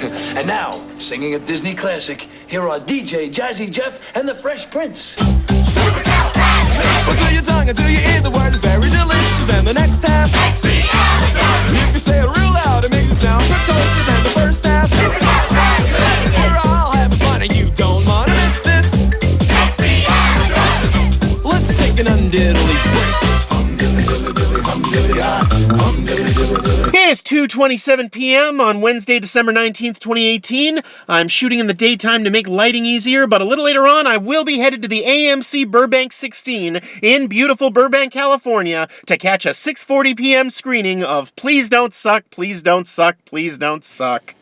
And now, singing a Disney classic, here are DJ Jazzy Jeff and the Fresh Prince. Until your tongue, until your ear, the word is very delicious. And the next time, if you say it real loud, it makes it sound precocious. And the first half, we're all having fun and you don't want to miss this. Let's take an undiddly break. It is 2:27 p.m. on Wednesday, December 19th, 2018. I'm shooting in the daytime to make lighting easier, but a little later on, I will be headed to the AMC Burbank 16 in beautiful Burbank, California, to catch a 6:40 p.m. screening of Please Don't Suck, Please Don't Suck, Please Don't Suck,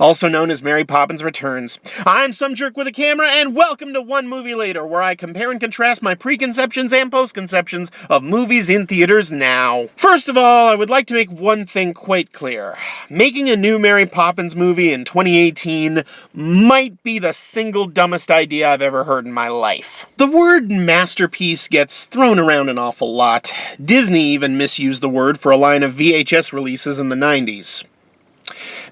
also known as Mary Poppins Returns. I'm some jerk with a camera, and welcome to One Movie Later, where I compare and contrast my preconceptions and postconceptions of movies in theaters now. First of all, I would like to make one thing quite clear. Making a new Mary Poppins movie in 2018 might be the single dumbest idea I've ever heard in my life. The word masterpiece gets thrown around an awful lot. Disney even misused the word for a line of VHS releases in the 90s.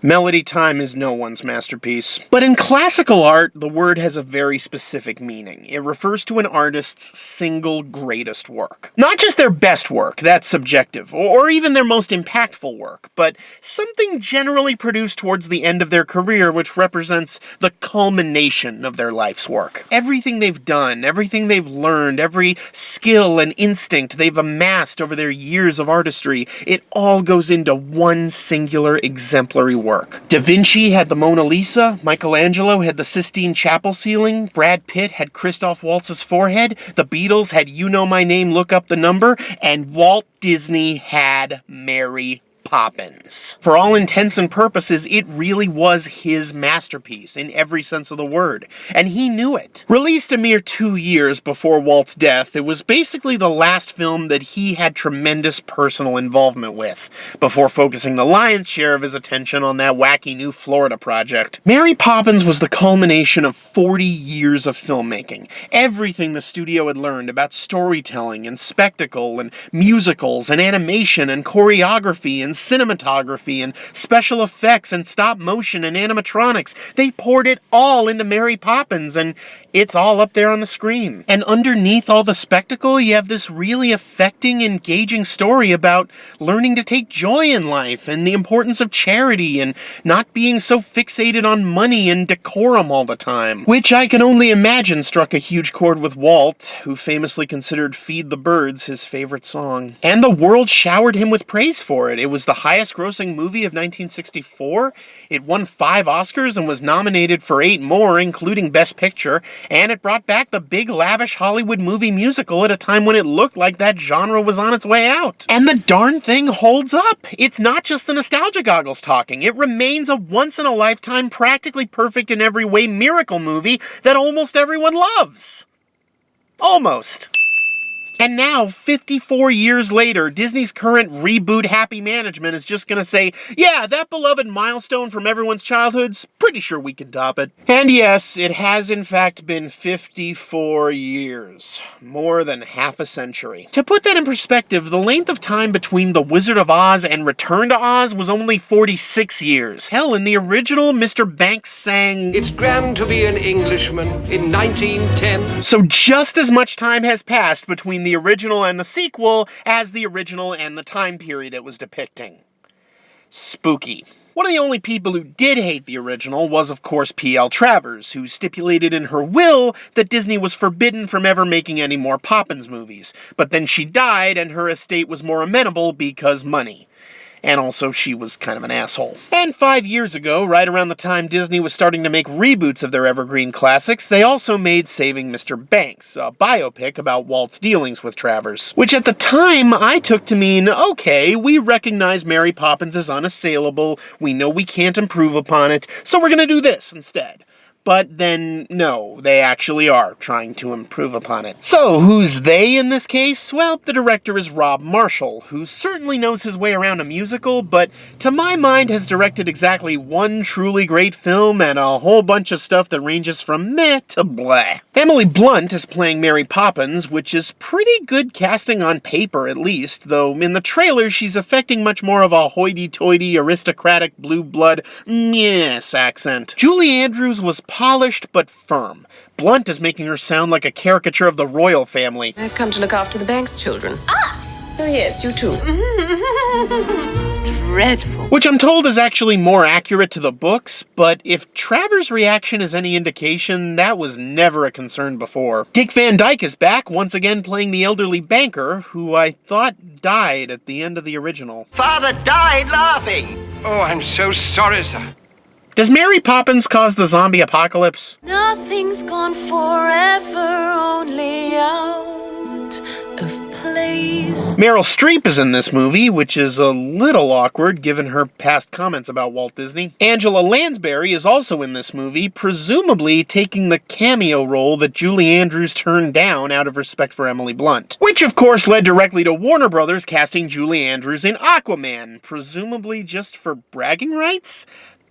Melody Time is no one's masterpiece. But in classical art, the word has a very specific meaning. It refers to an artist's single greatest work. Not just their best work, that's subjective, or even their most impactful work, but something generally produced towards the end of their career which represents the culmination of their life's work. Everything they've done, everything they've learned, every skill and instinct they've amassed over their years of artistry, it all goes into one singular exemplary work. Da Vinci had the Mona Lisa, Michelangelo had the Sistine Chapel ceiling, Brad Pitt had Christoph Waltz's forehead, the Beatles had You Know My Name, Look Up the Number, and Walt Disney had Mary Poppins. For all intents and purposes, it really was his masterpiece in every sense of the word, and he knew it. Released a mere 2 years before Walt's death, it was basically the last film that he had tremendous personal involvement with, before focusing the lion's share of his attention on that wacky new Florida project. Mary Poppins was the culmination of 40 years of filmmaking. Everything the studio had learned about storytelling and spectacle and musicals and animation and choreography and cinematography and special effects and stop motion and animatronics. They poured it all into Mary Poppins, and it's all up there on the screen. And underneath all the spectacle, you have this really affecting, engaging story about learning to take joy in life and the importance of charity and not being so fixated on money and decorum all the time. Which I can only imagine struck a huge chord with Walt, who famously considered Feed the Birds his favorite song. And the world showered him with praise for it. It was the highest grossing movie of 1964. It won 5 Oscars and was nominated for 8 more, including Best Picture, and it brought back the big lavish Hollywood movie musical at a time when it looked like that genre was on its way out. And the darn thing holds up. It's not just the nostalgia goggles talking. It remains a once-in-a-lifetime, practically perfect in every way miracle movie that almost everyone loves. Almost. And now, 54 years later, Disney's current reboot happy management is just gonna say, yeah, that beloved milestone from everyone's childhoods, pretty sure we can top it. And yes, it has in fact been 54 years. More than half a century. To put that in perspective, the length of time between The Wizard of Oz and Return to Oz was only 46 years. Hell, in the original, Mr. Banks sang, "It's grand to be an Englishman in 1910. So just as much time has passed between the original and the sequel as the original and the time period it was depicting. Spooky. One of the only people who did hate the original was, of course, P.L. Travers, who stipulated in her will that Disney was forbidden from ever making any more Poppins movies. But then she died and her estate was more amenable because money. And also, she was kind of an asshole. And 5 years ago, right around the time Disney was starting to make reboots of their evergreen classics, they also made Saving Mr. Banks, a biopic about Walt's dealings with Travers. Which at the time, I took to mean, okay, we recognize Mary Poppins is unassailable, we know we can't improve upon it, so we're gonna do this instead. but then, no, they actually are trying to improve upon it. So, who's they in this case? Well, the director is Rob Marshall, who certainly knows his way around a musical, but to my mind has directed exactly one truly great film and a whole bunch of stuff that ranges from meh to bleh. Emily Blunt is playing Mary Poppins, which is pretty good casting on paper at least, though in the trailer she's affecting much more of a hoity-toity, aristocratic, blue blood, yes accent. Julie Andrews was polished but firm. Blunt is making her sound like a caricature of the royal family. I've come to look after the bank's children. Us? Oh yes, you too. Dreadful. Which I'm told is actually more accurate to the books, but if Travers' reaction is any indication, that was never a concern before. Dick Van Dyke is back, once again playing the elderly banker, who I thought died at the end of the original. Father died laughing! Oh, I'm so sorry, sir. Does Mary Poppins cause the zombie apocalypse? Nothing's gone forever, only out of place. Meryl Streep is in this movie, which is a little awkward given her past comments about Walt Disney. Angela Lansbury is also in this movie, presumably taking the cameo role that Julie Andrews turned down out of respect for Emily Blunt. Which of course led directly to Warner Brothers casting Julie Andrews in Aquaman, presumably just for bragging rights?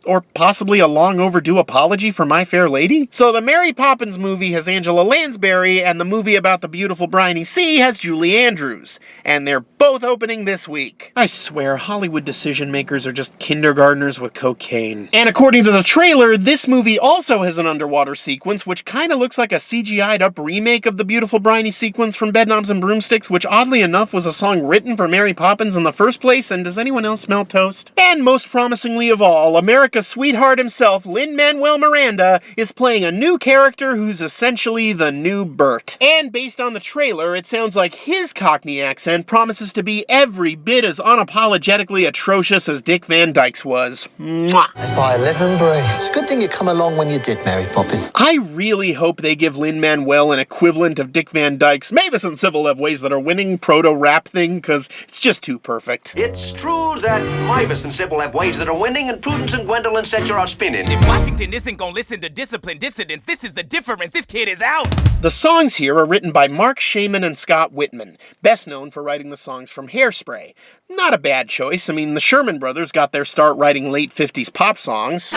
Or possibly a long overdue apology for My Fair Lady? So the Mary Poppins movie has Angela Lansbury, and the movie about the beautiful briny sea has Julie Andrews. And they're both opening this week. I swear, Hollywood decision makers are just kindergartners with cocaine. And according to the trailer, this movie also has an underwater sequence, which kinda looks like a CGI'd up remake of the beautiful briny sequence from Bedknobs and Broomsticks, which oddly enough was a song written for Mary Poppins in the first place, and does anyone else smell toast? And most promisingly of all, America's sweetheart himself, Lin-Manuel Miranda, is playing a new character who's essentially the new Bert. And based on the trailer, it sounds like his Cockney accent promises to be every bit as unapologetically atrocious as Dick Van Dyke's was. Mwah! That's why I live and breathe. It's a good thing you come along when you did, Mary Poppins. I really hope they give Lin-Manuel an equivalent of Dick Van Dyke's Mavis and Sybil have ways that are winning proto-rap thing, because it's just too perfect. It's true that Mavis and Sybil have ways that are winning, and Prudence and Gwendolyn set you out spinning. If Washington isn't gonna listen to disciplined dissidents, this is the difference. This kid is out. The songs here are written by Mark Shaman and Scott Whitman, best known for writing the songs from Hairspray. Not a bad choice. I mean, the Sherman Brothers got their start writing late 50s pop songs.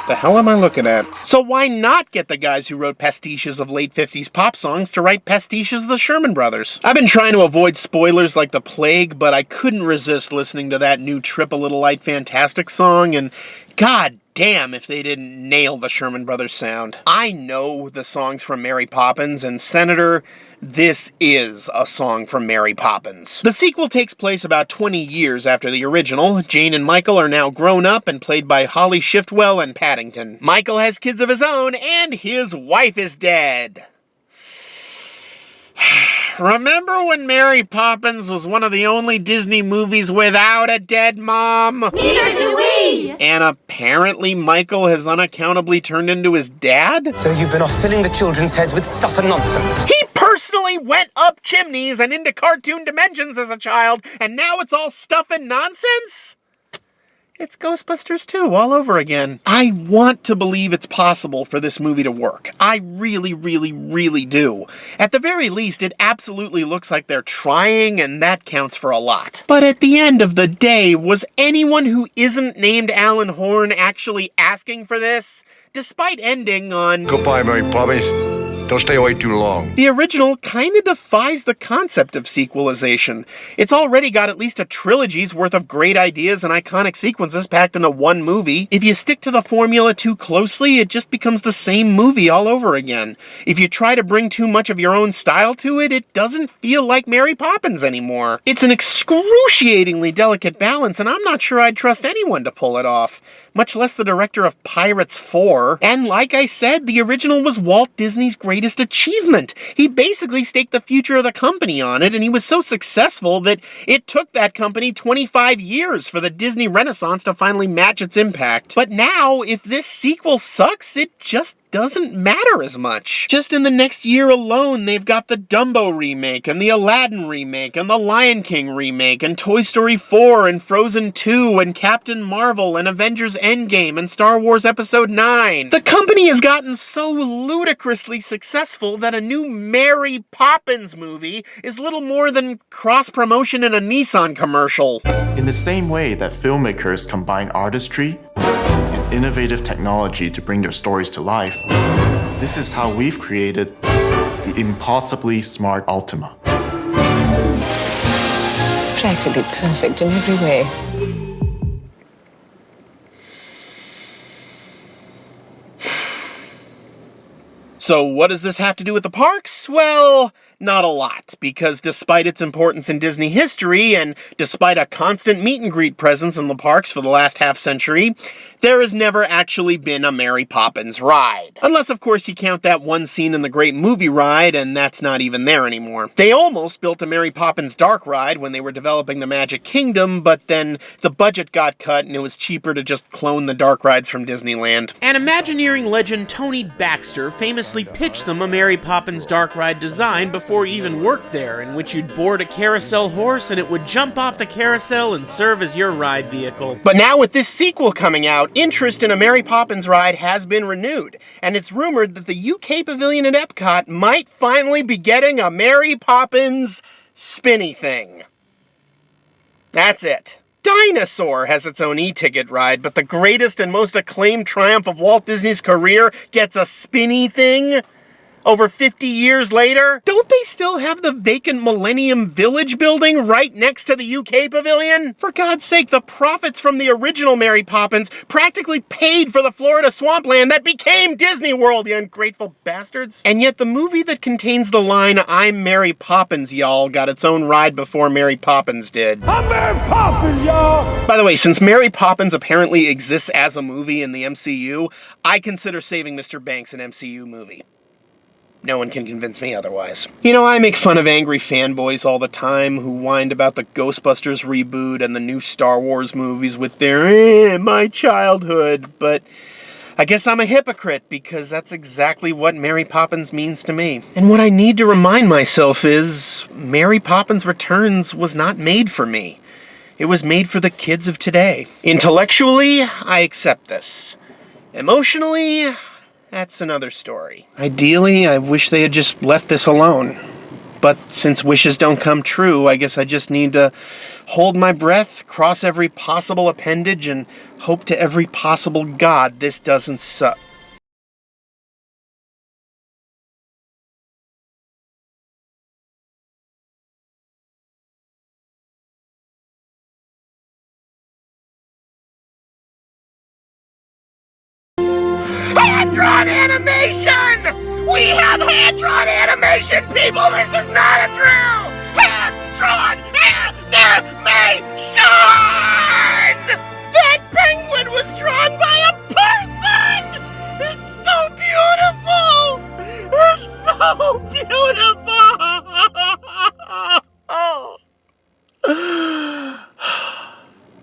The hell am I looking at? So why not get the guys who wrote pastiches of late 50s pop songs to write pastiches of the Sherman Brothers? I've been trying to avoid spoilers like the plague, but I couldn't resist listening to that new Trip a Little Light Fantastic song, and god damn if they didn't nail the Sherman Brothers sound. I know the songs from Mary Poppins, and Senator, this is a song from Mary Poppins. The sequel takes place about 20 years after the original. Jane and Michael are now grown up and played by Holly Shiftwell and Paddington. Michael has kids of his own, and his wife is dead. Remember when Mary Poppins was one of the only Disney movies without a dead mom? Neither do we! And apparently Michael has unaccountably turned into his dad? So you've been off filling the children's heads with stuff and nonsense? He personally went up chimneys and into cartoon dimensions as a child, and now it's all stuff and nonsense? It's Ghostbusters 2 all over again. I want to believe it's possible for this movie to work. I really, really, really do. At the very least, it absolutely looks like they're trying, and that counts for a lot. But at the end of the day, was anyone who isn't named Alan Horn actually asking for this? Despite ending on... Goodbye, Mary Poppins. Don't stay away too long. The original kinda defies the concept of sequelization. It's already got at least a trilogy's worth of great ideas and iconic sequences packed into one movie. If you stick to the formula too closely, it just becomes the same movie all over again. If you try to bring too much of your own style to it, it doesn't feel like Mary Poppins anymore. It's an excruciatingly delicate balance, and I'm not sure I'd trust anyone to pull it off. Much less the director of Pirates 4. And like I said, the original was Walt Disney's greatest achievement. He basically staked the future of the company on it, and he was so successful that it took that company 25 years for the Disney Renaissance to finally match its impact. But now, if this sequel sucks, it just doesn't matter as much. Just in the next year alone, they've got the Dumbo remake, and the Aladdin remake, and the Lion King remake, and Toy Story 4, and Frozen 2, and Captain Marvel, and Avengers Endgame, and Star Wars Episode 9. The company has gotten so ludicrously successful that a new Mary Poppins movie is little more than cross-promotion in a Nissan commercial. In the same way that filmmakers combine artistry and innovative technology to bring their stories to life, this is how we've created the impossibly smart Ultima. Practically perfect in every way. So what does this have to do with the parks? Well, not a lot, because despite its importance in Disney history, and despite a constant meet and greet presence in the parks for the last half-century, there has never actually been a Mary Poppins ride. Unless, of course, you count that one scene in the Great Movie Ride, and that's not even there anymore. They almost built a Mary Poppins Dark Ride when they were developing the Magic Kingdom, but then the budget got cut and it was cheaper to just clone the dark rides from Disneyland. And Imagineering legend Tony Baxter famously pitched them a Mary Poppins Dark Ride design before he even worked there, in which you'd board a carousel horse and it would jump off the carousel and serve as your ride vehicle. But now with this sequel coming out, interest in a Mary Poppins ride has been renewed, and it's rumored that the UK Pavilion at Epcot might finally be getting a Mary Poppins spinny thing. That's it. Dinosaur has its own e-ticket ride, but the greatest and most acclaimed triumph of Walt Disney's career gets a spinny thing? Over 50 years later? Don't they still have the vacant Millennium Village building right next to the UK Pavilion? For God's sake, the profits from the original Mary Poppins practically paid for the Florida swampland that became Disney World, you ungrateful bastards. And yet the movie that contains the line, "I'm Mary Poppins, y'all," got its own ride before Mary Poppins did. I'm Mary Poppins, y'all! By the way, since Mary Poppins apparently exists as a movie in the MCU, I consider Saving Mr. Banks an MCU movie. No one can convince me otherwise. You know, I make fun of angry fanboys all the time who whined about the Ghostbusters reboot and the new Star Wars movies with their, my childhood, but I guess I'm a hypocrite because that's exactly what Mary Poppins means to me. And what I need to remind myself is, Mary Poppins Returns was not made for me. It was made for the kids of today. Intellectually, I accept this. Emotionally, that's another story. Ideally, I wish they had just left this alone. But since wishes don't come true, I guess I just need to hold my breath, cross every possible appendage, and hope to every possible god this doesn't suck. Hand-drawn animation! We have hand-drawn animation, people! This is not a drill! Hand-drawn animation! That penguin was drawn by a person! It's so beautiful! It's so beautiful!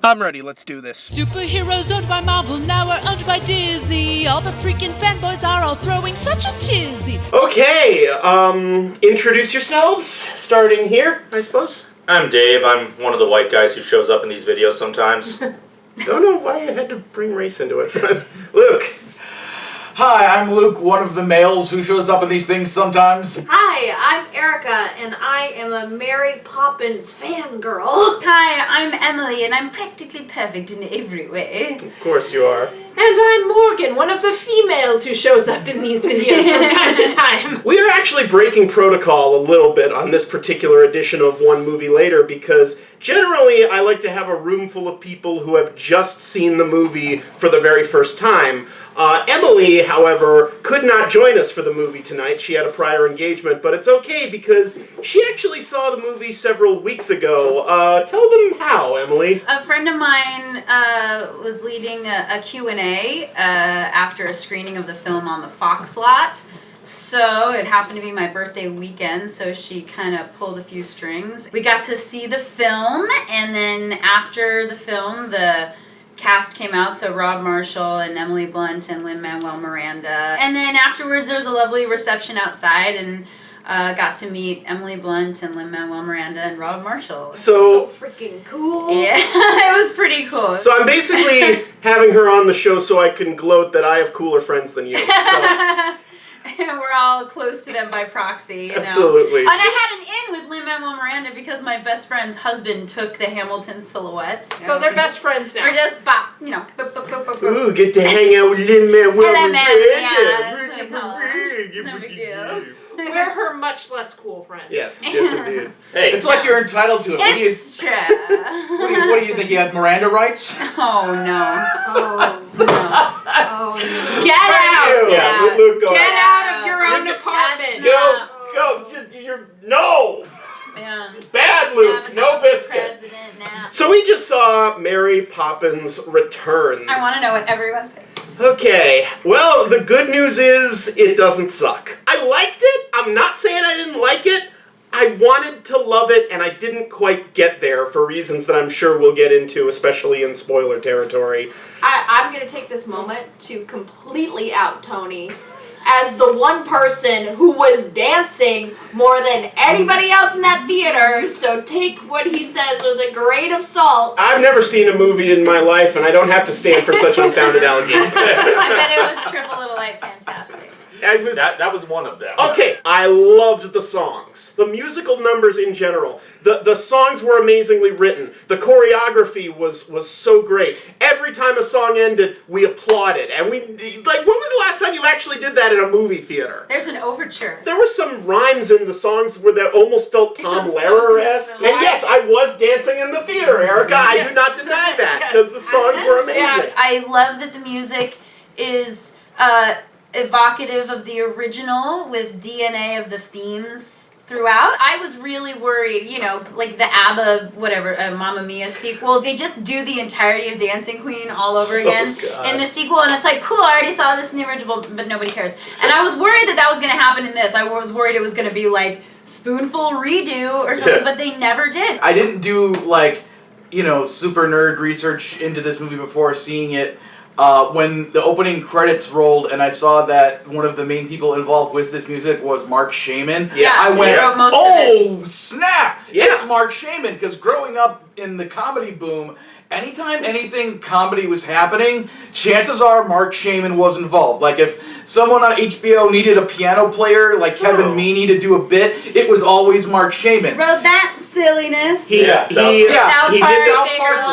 I'm ready, let's do this. Superheroes owned by Marvel now are owned by Disney. All the freaking fanboys are all throwing such a tizzy. Okay, introduce yourselves, starting here, I suppose. I'm Dave. I'm one of the white guys who shows up in these videos sometimes. Don't know why you had to bring race into it. Luke. Hi, I'm Luke, one of the males who shows up in these things sometimes. Hi, I'm ERIKA, and I am a Mary Poppins fangirl. Hi, I'm Emily, and I'm practically perfect in every way. Of course you are. And I'm Morgan, one of the females who shows up in these videos from time to time. We are actually breaking protocol a little bit on this particular edition of One Movie Later because generally I like to have a room full of people who have just seen the movie for the very first time. Emily, however, could not join us for the movie tonight. She had a prior engagement, but it's okay because she actually saw the movie several weeks ago. Tell them how, Emily. A friend of mine was leading a Q&A after a screening of the film on the Fox lot. So it happened to be my birthday weekend, so she kind of pulled a few strings. We got to see the film, and then after the film, the cast came out, so Rob Marshall and Emily Blunt and Lin-Manuel Miranda. And then afterwards there was a lovely reception outside, and got to meet Emily Blunt and Lin-Manuel Miranda and Rob Marshall. So freaking cool. Yeah, it was pretty cool. So I'm basically having her on the show so I can gloat that I have cooler friends than you. So. We're all close to them by proxy, you know. Absolutely. And I had an in with Lin-Manuel Miranda because my best friend's husband took the Hamilton silhouettes. So they're best friends now. We're just you know. Ooh, get to hang out with Lin-Manuel Miranda. Yeah, that's what we call it. No big deal. We're her much less cool friends. Yes, indeed. Hey, it's like you're entitled to it. It's true. What do you think? You have Miranda rights? Oh no. Get out! Yeah, Luke, go Get ahead. out of your own apartment. Go, no! Yeah. Bad Luke, no biscuit. So we just saw Mary Poppins Returns. I want to know what everyone thinks. Okay, well, the good news is it doesn't suck. I liked it. I'm not saying I didn't like it. I wanted to love it, and I didn't quite get there for reasons that I'm sure we'll get into, especially in spoiler territory. I'm going to take this moment to completely out Tony as the one person who was dancing more than anybody else in that theater, so take what he says with a grain of salt. I've never seen a movie in my life, and I don't have to stand for such unfounded allegations. I bet it was Triple Little Light fantastic. That was one of them. Okay, I loved the songs. The musical numbers in general. The songs were amazingly written. The choreography was so great. Every time a song ended, we applauded. And when was the last time you actually did that in a movie theater? There's an overture. There were some rhymes in the songs where that almost felt Tom Lehrer-esque. And yes, I was dancing in the theater, Erika. Yes. I do not deny that, because the songs were amazing. Yeah. I love that the music is evocative of the original with DNA of the themes throughout. I was really worried, you know, like the ABBA, Mamma Mia sequel, they just do the entirety of Dancing Queen all over again in the sequel, and it's like, cool, I already saw this in the original, but nobody cares. And I was worried that was going to happen in this. I was worried it was going to be like spoonful redo or something, but they never did. I didn't do super nerd research into this movie before seeing it. When the opening credits rolled and I saw that one of the main people involved with this music was Mark Shaman, I went, oh, snap! Yeah. It's Mark Shaman, because growing up in the comedy boom, anytime anything comedy was happening, chances are Mark Shaman was involved. Like if someone on HBO needed a piano player, like Kevin Meaney to do a bit, it was always Mark Shaman. Wrote that silliness. He did the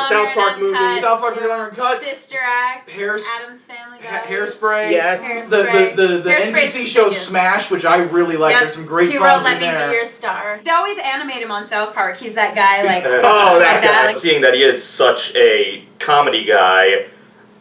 South Park movie. South Park Big Longer Cut. Sister Act. Adam's Family Guy. Hairspray. Yeah. The NBC show Smash, which I really like. There's some great songs in there. He wrote Let Me Be Your Star. They always animate him on South Park. He's that guy like... that guy. Like, seeing that he is such a comedy guy,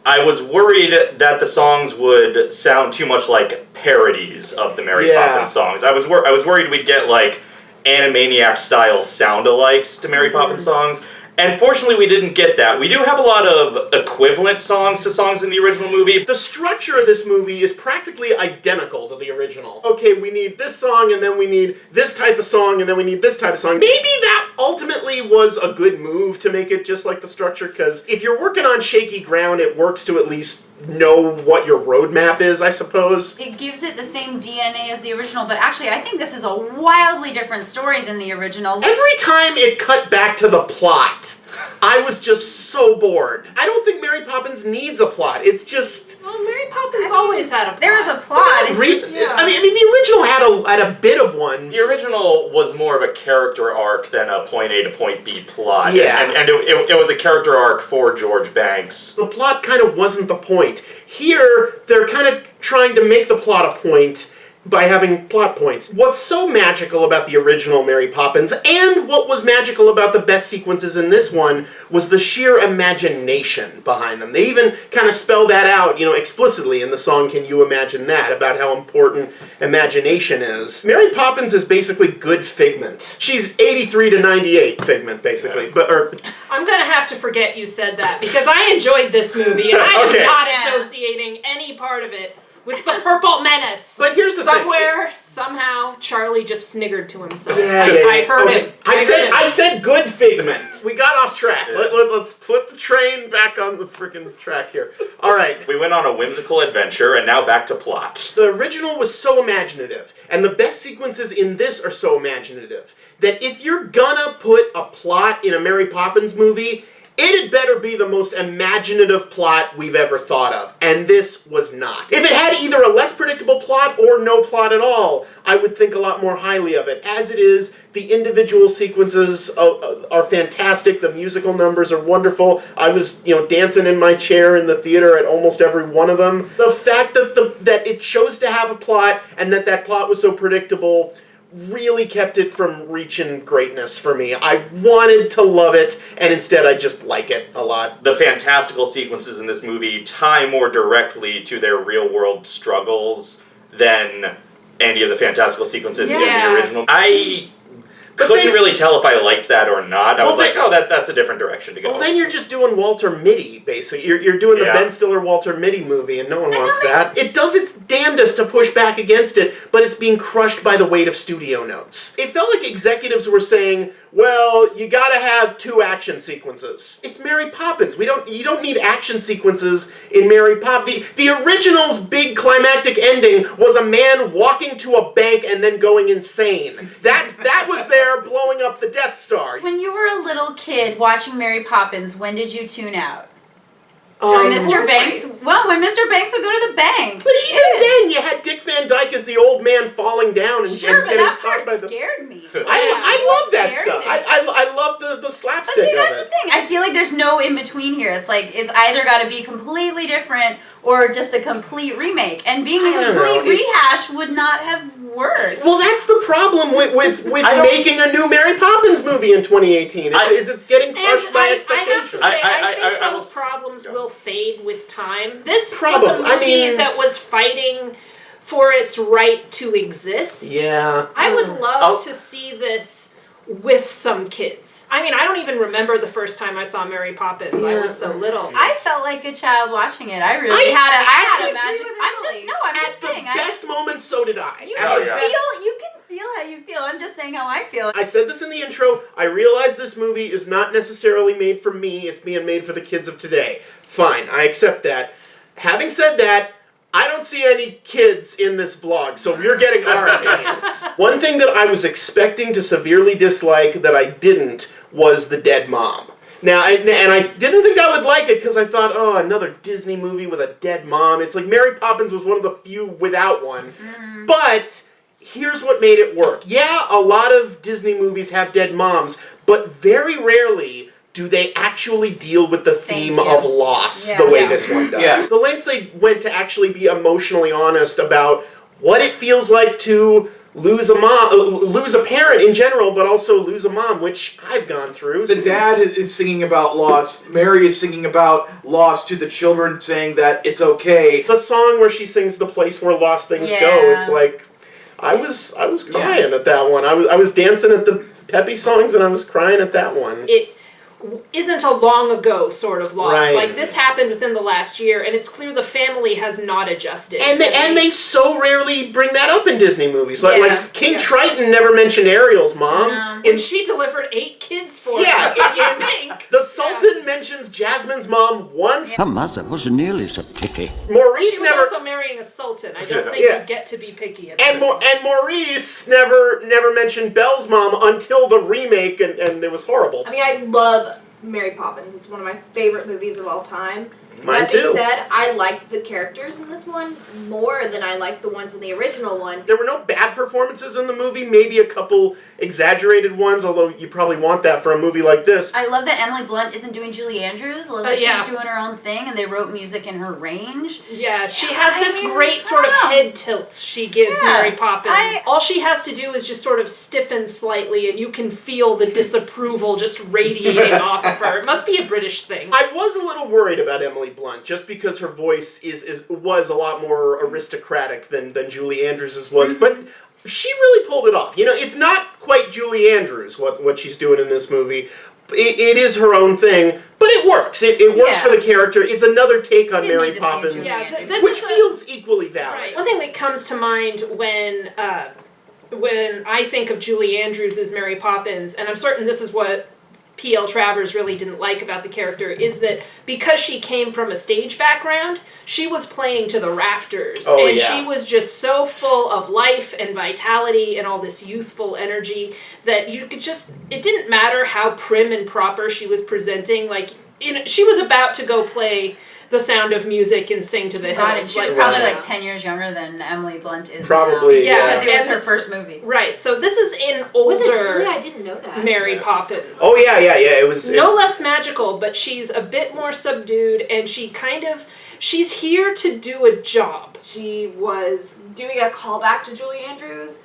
I was worried that the songs would sound too much like parodies of the Mary Poppins songs. I was worried we'd get like Animaniac style sound-alikes to Mary Poppins songs. And fortunately, we didn't get that. We do have a lot of equivalent songs to songs in the original movie. The structure of this movie is practically identical to the original. Okay, we need this song, and then we need this type of song, and then we need this type of song. Maybe that ultimately was a good move to make it just like the structure, because if you're working on shaky ground, it works to at least know what your roadmap is, I suppose. It gives it the same DNA as the original, but actually I think this is a wildly different story than the original. Every time it cut back to the plot, I was just so bored. I don't think Mary Poppins needs a plot. It's just... Well, Mary Poppins always had a plot. There was a plot. I mean, the original had a bit of one. The original was more of a character arc than a point A to point B plot. Yeah. And it was a character arc for George Banks. The plot kind of wasn't the point. Here, they're kind of trying to make the plot a point by having plot points. What's so magical about the original Mary Poppins, and what was magical about the best sequences in this one, was the sheer imagination behind them. They even kind of spell that out, explicitly in the song Can You Imagine That, about how important imagination is. Mary Poppins is basically good Figment. She's 83 to 98 Figment, basically. Yeah. I'm gonna have to forget you said that, because I enjoyed this movie, and I am not associating any part of it with the purple menace. But here's the Somewhere, somehow, Charlie just sniggered to himself. Yeah. I heard him. I said good Figment. We got off track. Let's put the train back on the freaking track here. All right. We went on a whimsical adventure, and now back to plot. The original was so imaginative, and the best sequences in this are so imaginative, that if you're gonna put a plot in a Mary Poppins movie, it had better be the most imaginative plot we've ever thought of, and this was not. If it had either a less predictable plot or no plot at all, I would think a lot more highly of it. As it is, the individual sequences are fantastic, the musical numbers are wonderful. I was, dancing in my chair in the theater at almost every one of them. The fact that it chose to have a plot, and that plot was so predictable, really kept it from reaching greatness for me. I wanted to love it, and instead I just like it a lot. The fantastical sequences in this movie tie more directly to their real-world struggles than any of the fantastical sequences in the original. I couldn't really tell if I liked that or not. I was like, oh, that's a different direction to go. Well, then you're just doing Walter Mitty, basically. You're doing the Ben Stiller Walter Mitty movie, and no one wants that. It does its damnedest to push back against it, but it's being crushed by the weight of studio notes. It felt like executives were saying, well, you gotta have 2 action sequences. It's Mary Poppins. You don't need action sequences in Mary Poppins. The original's big climactic ending was a man walking to a bank and then going insane. That was there blowing up the Death Star. When you were a little kid watching Mary Poppins, when did you tune out? Mr. Banks. Well, when Mr. Banks would go to the bank. But even then, you had Dick Van Dyke as the old man falling down and sure, getting but that caught by part scared me. I love that stuff. I love the slapstick but see, of that's it. the thing. I feel like there's no in between here. It's like it's either got to be completely different or just a complete remake. And being a complete rehash would not have worked. Well, that's the problem with making a new Mary Poppins movie in 2018. It's getting crushed by expectations. I have to say, I think those problems will fade with time. This was a movie that was fighting for its right to exist. Yeah. I would love to see this with some kids. I mean, I don't even remember the first time I saw Mary Poppins. I was so little. I felt like a child watching it. I really had a magic. I'm just saying. At the best moment, so did I. You can feel how you feel. I'm just saying how I feel. I said this in the intro. I realize this movie is not necessarily made for me. It's being made for the kids of today. Fine, I accept that. Having said that, I don't see any kids in this vlog, so you're getting our opinions. One thing that I was expecting to severely dislike that I didn't was the dead mom. Now, and I didn't think I would like it because I thought, oh, another Disney movie with a dead mom. It's like Mary Poppins was one of the few without one. But here's what made it work. Yeah, a lot of Disney movies have dead moms, but very rarely do they actually deal with the theme of loss the way this one does. Yeah. The lengths they went to actually be emotionally honest about what it feels like to lose a parent in general, but also lose a mom, which I've gone through. The dad is singing about loss. Mary is singing about loss to the children, saying that it's okay. The song where she sings "The Place Where Lost Things Go," it's like I was crying at that one. I was dancing at the peppy songs, and I was crying at that one. It isn't a long ago sort of loss. Right. Like, this happened within the last year, and it's clear the family has not adjusted. And they so rarely bring that up in Disney movies. Like King Triton never mentioned Ariel's mom. And she delivered 8 kids for us. The Sultan mentions Jasmine's mom once. Her mother wasn't nearly so picky. Maurice she was also marrying a sultan. I don't think you get to be picky at and Maurice never mentioned Belle's mom until the remake, and it was horrible. I mean, I love Mary Poppins. It's one of my favorite movies of all time. Mine that being too. said, I liked the characters in this one more than I liked the ones in the original one. There were no bad performances in the movie, maybe a couple exaggerated ones, although you probably want that for a movie like this. I love that Emily Blunt isn't doing Julie Andrews. I love that she's doing her own thing, and they wrote music in her range. Yeah, she has this great sort of head tilt she gives Mary Poppins. All she has to do is just sort of stiffen slightly, and you can feel the disapproval just radiating off of her. It must be a British thing. I was a little worried about Emily Blunt, just because her voice was a lot more aristocratic than Julie Andrews' was, but she really pulled it off. You know, it's not quite Julie Andrews what she's doing in this movie. it is her own thing, but it works. It works for the character. It's another take on Mary Poppins, which feels equally valid. Right. One thing that comes to mind when I think of Julie Andrews as Mary Poppins, and I'm certain this is what P.L. Travers really didn't like about the character, is that because she came from a stage background, she was playing to the rafters. And she was just so full of life and vitality and all this youthful energy that you could just, it didn't matter how prim and proper she was presenting. Like, she was about to go play The Sound of Music and sing to the hills. And she was probably like 10 years younger than Emily Blunt is probably, now. Because it was her first movie. Right, so this is in older Really? I didn't know that. Mary Poppins. Oh, yeah, it was... No less magical, but she's a bit more subdued, and she's here to do a job. She was doing a callback to Julie Andrews,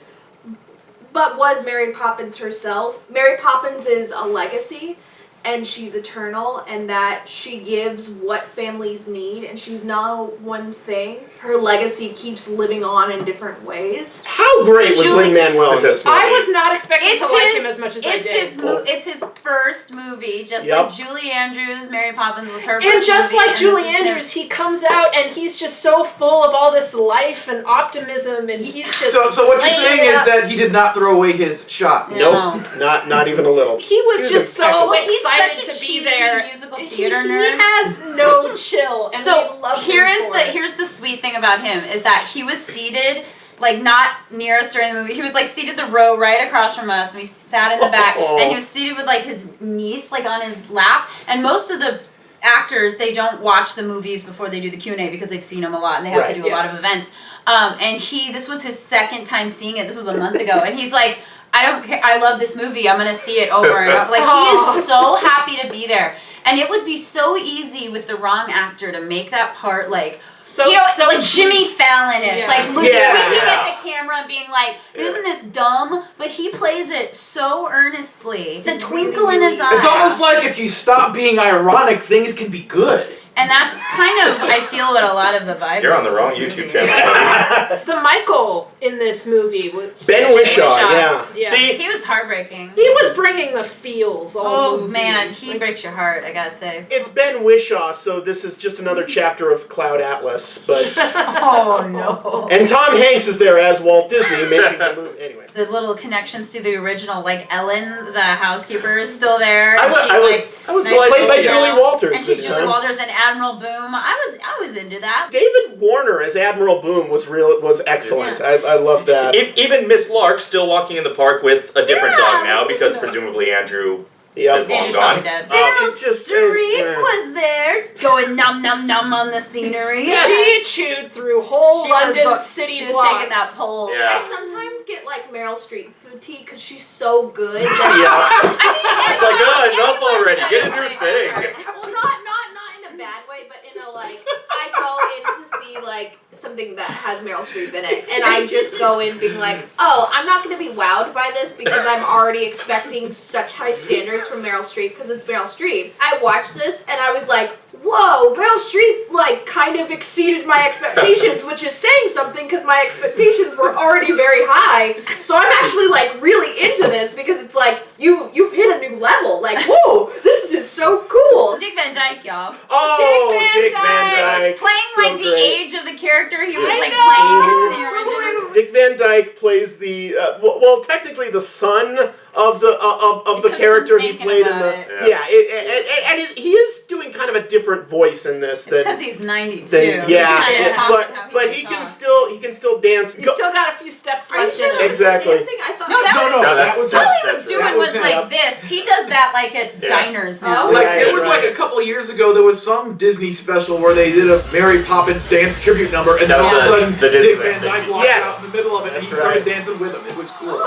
but was Mary Poppins herself. Mary Poppins is a legacy, and she's eternal, and that she gives what families need, and she's not one thing. Her legacy keeps living on in different ways. How great was Lin-Manuel in this movie? I was not expecting to like him as much as I did. It's his first movie, just like Julie Andrews. Mary Poppins was her first movie. And just like Julie Andrews, he comes out and he's just so full of all this life and optimism, and he's just So what you're saying is that he did not throw away his shot? Nope, not even a little. He was just so excited such a to be there. Musical theater nerd. He has no chill. And so we love here's the sweet thing about him is that he was seated like not near us during the movie. He was like seated the row right across from us, and we sat in the back. And he was seated with like his niece like on his lap. And most of the actors, they don't watch the movies before they do the Q&A because they've seen them a lot and they have to do a lot of events. And this was his second time seeing it. This was a month ago, and he's like, I don't care. I love this movie. I'm gonna see it over and over. Like he is so happy to be there, and it would be so easy with the wrong actor to make that part like like Jimmy Fallon-ish, like looking at the camera and being like, "Isn't this dumb?" But he plays it so earnestly. The twinkle in his eye. It's almost like if you stop being ironic, things can be good. And that's kind of, I feel, what a lot of the vibe You're on the wrong YouTube channel. The Michael in this movie was Ben Whishaw, See, he was heartbreaking. He was bringing the feels all movie. Man, he breaks your heart, I gotta say. It's Ben Whishaw, so this is just another chapter of Cloud Atlas, but... Oh, no. And Tom Hanks is there as Walt Disney making the movie. Anyway. The little connections to the original, like Ellen, the housekeeper, is still there. I was played by Julie Walters. And she's Julie Walters and Admiral Boom. I was into that. David Warner as Admiral Boom was excellent. Yeah. I love that. Even Miss Lark still walking in the park with a different dog now because presumably Andrew is long gone. Meryl Streep was there going num num num on the scenery. She chewed through whole London city She was blocks. taking that pole. I sometimes get like Meryl Streep fatigue because she's so good. It's like, enough already. Get a new thing. Well, not in a bad way, but in a like, I go in to see like something that has Meryl Streep in it, and I just go in being like, oh, I'm not going to be wowed by this because I'm already expecting such high standards from Meryl Streep because it's Meryl Streep. I watched this and I was like, whoa, Meryl Streep like kind of exceeded my expectations, which is saying something because my expectations were already very high. So I'm actually like really into this because it's like you've hit a new level. Like, whoa, this is so cool. Dick Van Dyke, y'all. Oh, Dick Van Dyke. Playing so like the great. age of the character he was like playing in the original. Dick Van Dyke plays the technically the son of the character he played in the and he is doing kind of a different voice in this than because he's 92. But he can still dance. He's still got a few steps left in him. Exactly. I thought all he was doing was like this. He does that like at diners now. It was like a couple of years ago. There was some Disney special where they did a Mary Poppins dance tribute number, and then all of a sudden Dick Van Dyke walked out in the middle of it, and he started dancing with him. It was cool.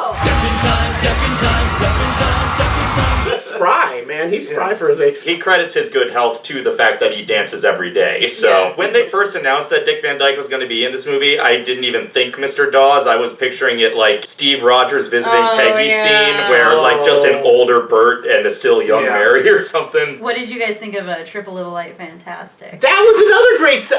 He's spry, man. He's spry for his age. He credits his good health to the fact that he dances every day. So when they first announced that Dick Van Dyke was going to be in this movie, I didn't even think Mr. Dawes. I was picturing it like Steve Rogers visiting Peggy scene, where like just an older Bert and a still young Mary or something. What did you guys think of Triple Little Light Fantastic? That was another great.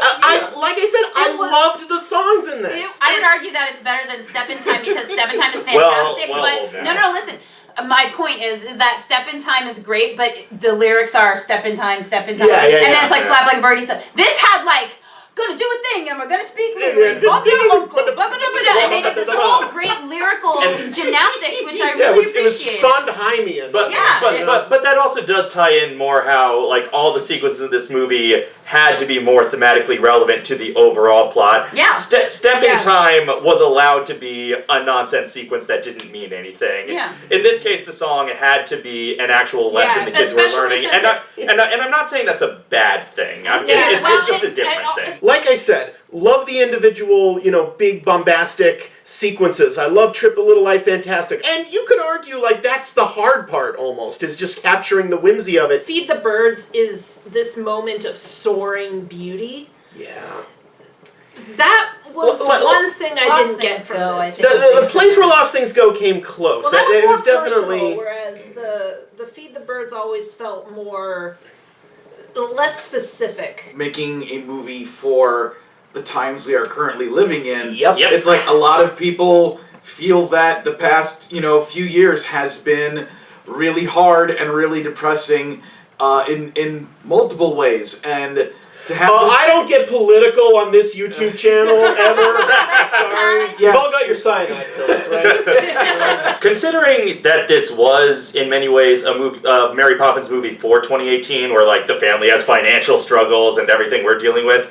Like I said, I loved the songs in this. I would argue that it's better than Step in Time because Step in Time is fantastic. Well, but no, listen. my point is that Step in Time is great, but the lyrics are step in time, and then it's like flap like a birdie. So this had like, gonna do a thing and we're gonna speak lyric, and they did this whole great lyrical gymnastics, which I really appreciate. It was Sondheimian. But that also does tie in more how like all the sequences of this movie had to be more thematically relevant to the overall plot. Yeah. Step in Time was allowed to be a nonsense sequence that didn't mean anything. Yeah. In this case, the song had to be an actual lesson the kids were learning, and I'm not saying that's a bad thing. It's just a different thing. Like I said, love the individual, big bombastic sequences. I love Trip a Little Light Fantastic. And you could argue, like, that's the hard part, almost, is just capturing the whimsy of it. Feed the Birds is this moment of soaring beauty. Yeah. That was one thing I didn't get from this. The Place Where Lost Things Go came close. Well, that was it more was definitely personal, whereas the Feed the Birds always felt less specific. Making a movie for the times we are currently living in. Yep. It's like a lot of people feel that the past, few years has been really hard and really depressing in multiple ways. And to have I don't get political on this YouTube channel ever. Sorry. Yes. You've all got your cyanide pills, right? Considering that this was, in many ways, a movie, Mary Poppins movie for 2018, where like the family has financial struggles and everything we're dealing with,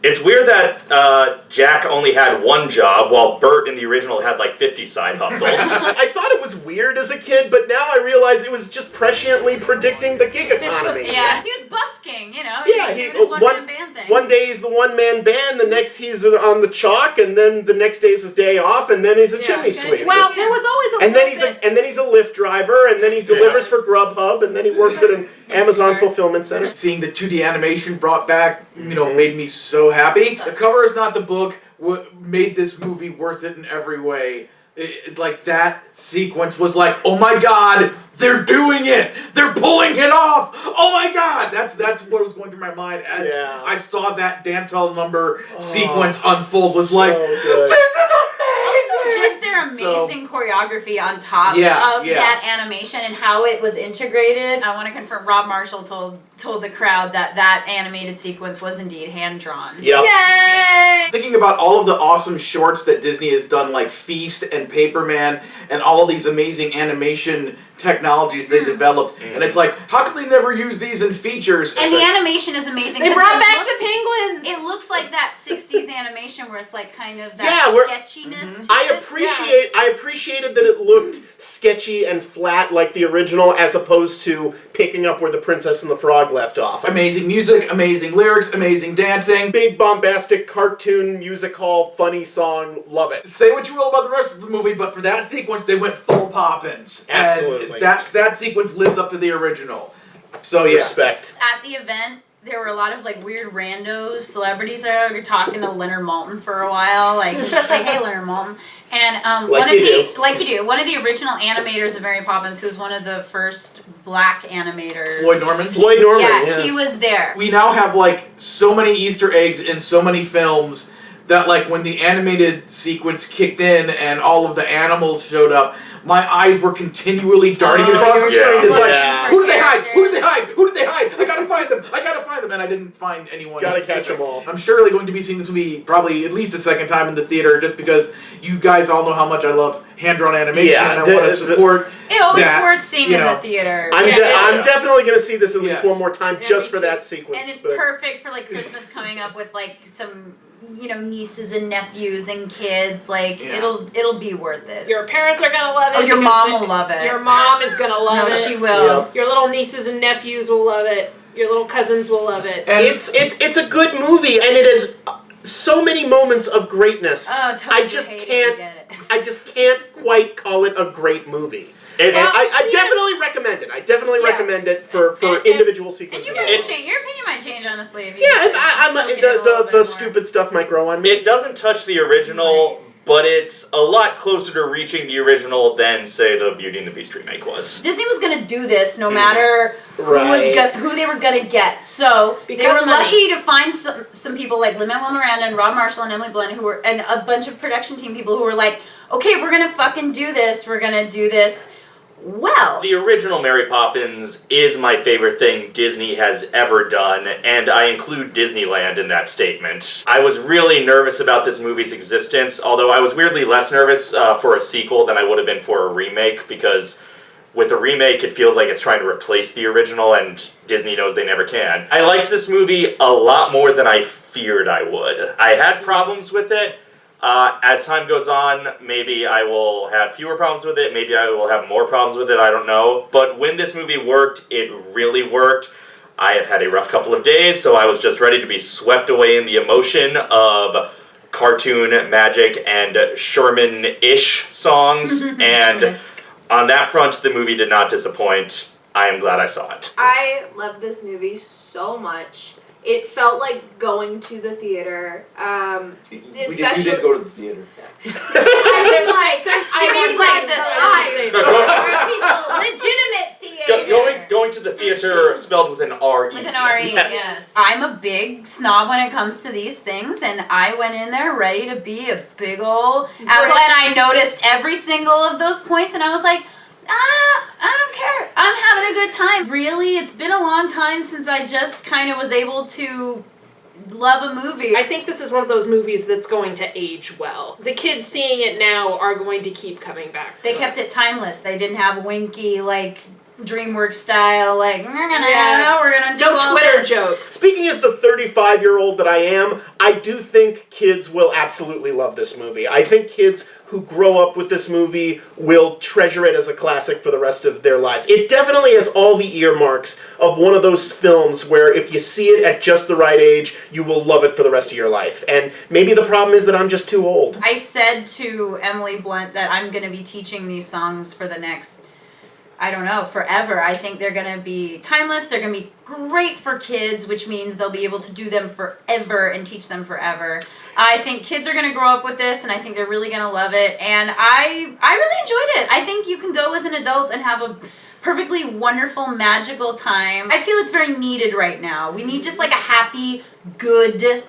it's weird that Jack only had one job, while Bert in the original had like 50 side hustles. I thought it was weird as a kid, but now I realize it was just presciently predicting the gig economy. Yeah, he was busking, Yeah, he was doing his one-man band thing. One day he's the one-man band, the next he's on the chalk, and then the next day is his day off, and then he's a chimney sweep. Well, there was always a and then he's a Lyft driver, and then he delivers for Grubhub, and then he works at an Amazon fulfillment center. Seeing the 2D animation brought back, made me so happy. The cover is not the book. What made this movie worth it in every way. Like that sequence was like, oh my god, they're doing it! They're pulling it off! Oh my god! That's what was going through my mind as I saw that Dantel number sequence unfold. Was like, this is amazing! Just their amazing choreography on top of that animation and how it was integrated. I want to confirm Rob Marshall told the crowd that animated sequence was indeed hand drawn. Yep. Yay! Thinking about all of the awesome shorts that Disney has done, like Feast and Paperman, and all of these amazing animation technologies they developed, and it's like, how could they never use these in features? And the animation is amazing. They brought back the penguins. It looks like that 60s animation where it's like kind of that sketchiness. I appreciated that it looked sketchy and flat like the original, as opposed to picking up where the Princess and the Frog left off. Amazing music, amazing lyrics, amazing dancing. Big bombastic cartoon music hall, funny song, love it. Say what you will about the rest of the movie, but for that sequence they went full Poppins. Absolutely. And that sequence lives up to the original. So yeah. Respect. At the event, there were a lot of like weird randos, celebrities that were talking to Leonard Maltin for a while, like hey Leonard Maltin, and one of the original animators of Mary Poppins, who's one of the first black animators, Floyd Norman. Yeah, he was there. We now have like so many Easter eggs in so many films that like when the animated sequence kicked in and all of the animals showed up, my eyes were continually darting across the screen. It's like, who did they hide? Who did they hide? Who did they hide? I gotta find them. I gotta find them. And I didn't find anyone. Gotta catch them all. I'm surely going to be seeing this movie probably at least a second time in the theater, just because you guys all know how much I love hand-drawn animation, and I want to support it's worth seeing in the theater. I'm definitely going to see this at least one more time just for that sequence. And it's perfect for like Christmas coming up with like some nieces and nephews and kids. Like it'll be worth it. Your parents are gonna love it. Oh, your mom will love it. Your mom is gonna love it. No, she will. Yep. Your little nieces and nephews will love it. Your little cousins will love it. And it's a good movie, and it has so many moments of greatness. Oh, totally. I just can't quite call it a great movie. I definitely recommend it. I definitely recommend it for individual sequences. And your opinion might change, honestly. If you the stupid stuff might grow on me. It doesn't touch the original, but it's a lot closer to reaching the original than, say, the Beauty and the Beast remake was. Disney was going to do this no matter who they were going to get. So they were lucky to find some people like Lin-Manuel Miranda and Rob Marshall and Emily Blunt, and a bunch of production team people who were like, okay, we're going to fucking do this. We're going to do this Well, the original Mary Poppins is my favorite thing Disney has ever done, and I include Disneyland in that statement. I was really nervous about this movie's existence, although I was weirdly less nervous for a sequel than I would have been for a remake, because with the remake it feels like it's trying to replace the original, and Disney knows they never can. I liked this movie a lot more than I feared I would. I had problems with it. As time goes on, maybe I will have fewer problems with it, maybe I will have more problems with it, I don't know. But when this movie worked, it really worked. I have had a rough couple of days, so I was just ready to be swept away in the emotion of cartoon magic and Sherman-ish songs, and on that front, the movie did not disappoint. I am glad I saw it. I love this movie so much. It felt like going to the theater. You did go to the theater. Legitimate theater. Going to the theater spelled with an R-E. With an R-E, yes. I'm a big snob when it comes to these things, and I went in there ready to be a big ol' asshole, and I noticed every single of those points, and I was like, I don't care. I'm having a good time. Really, it's been a long time since I just kind of was able to love a movie. I think this is one of those movies that's going to age well. The kids seeing it now are going to keep coming back. They kept it timeless. They didn't have winky, like, DreamWorks style, like, we're gonna do all Twitter this. jokes. Speaking as the 35-year-old that I am, I do think kids will absolutely love this movie. I think kids who grow up with this movie will treasure it as a classic for the rest of their lives. It definitely has all the earmarks of one of those films where if you see it at just the right age, you will love it for the rest of your life. And maybe the problem is that I'm just too old. I said to Emily Blunt that I'm gonna be teaching these songs for the next, I don't know, forever. I think they're going to be timeless. They're going to be great for kids, which means they'll be able to do them forever and teach them forever. I think kids are going to grow up with this, and I think they're really going to love it. And I really enjoyed it. I think you can go as an adult and have a perfectly wonderful, magical time. I feel it's very needed right now. We need just like a happy, good,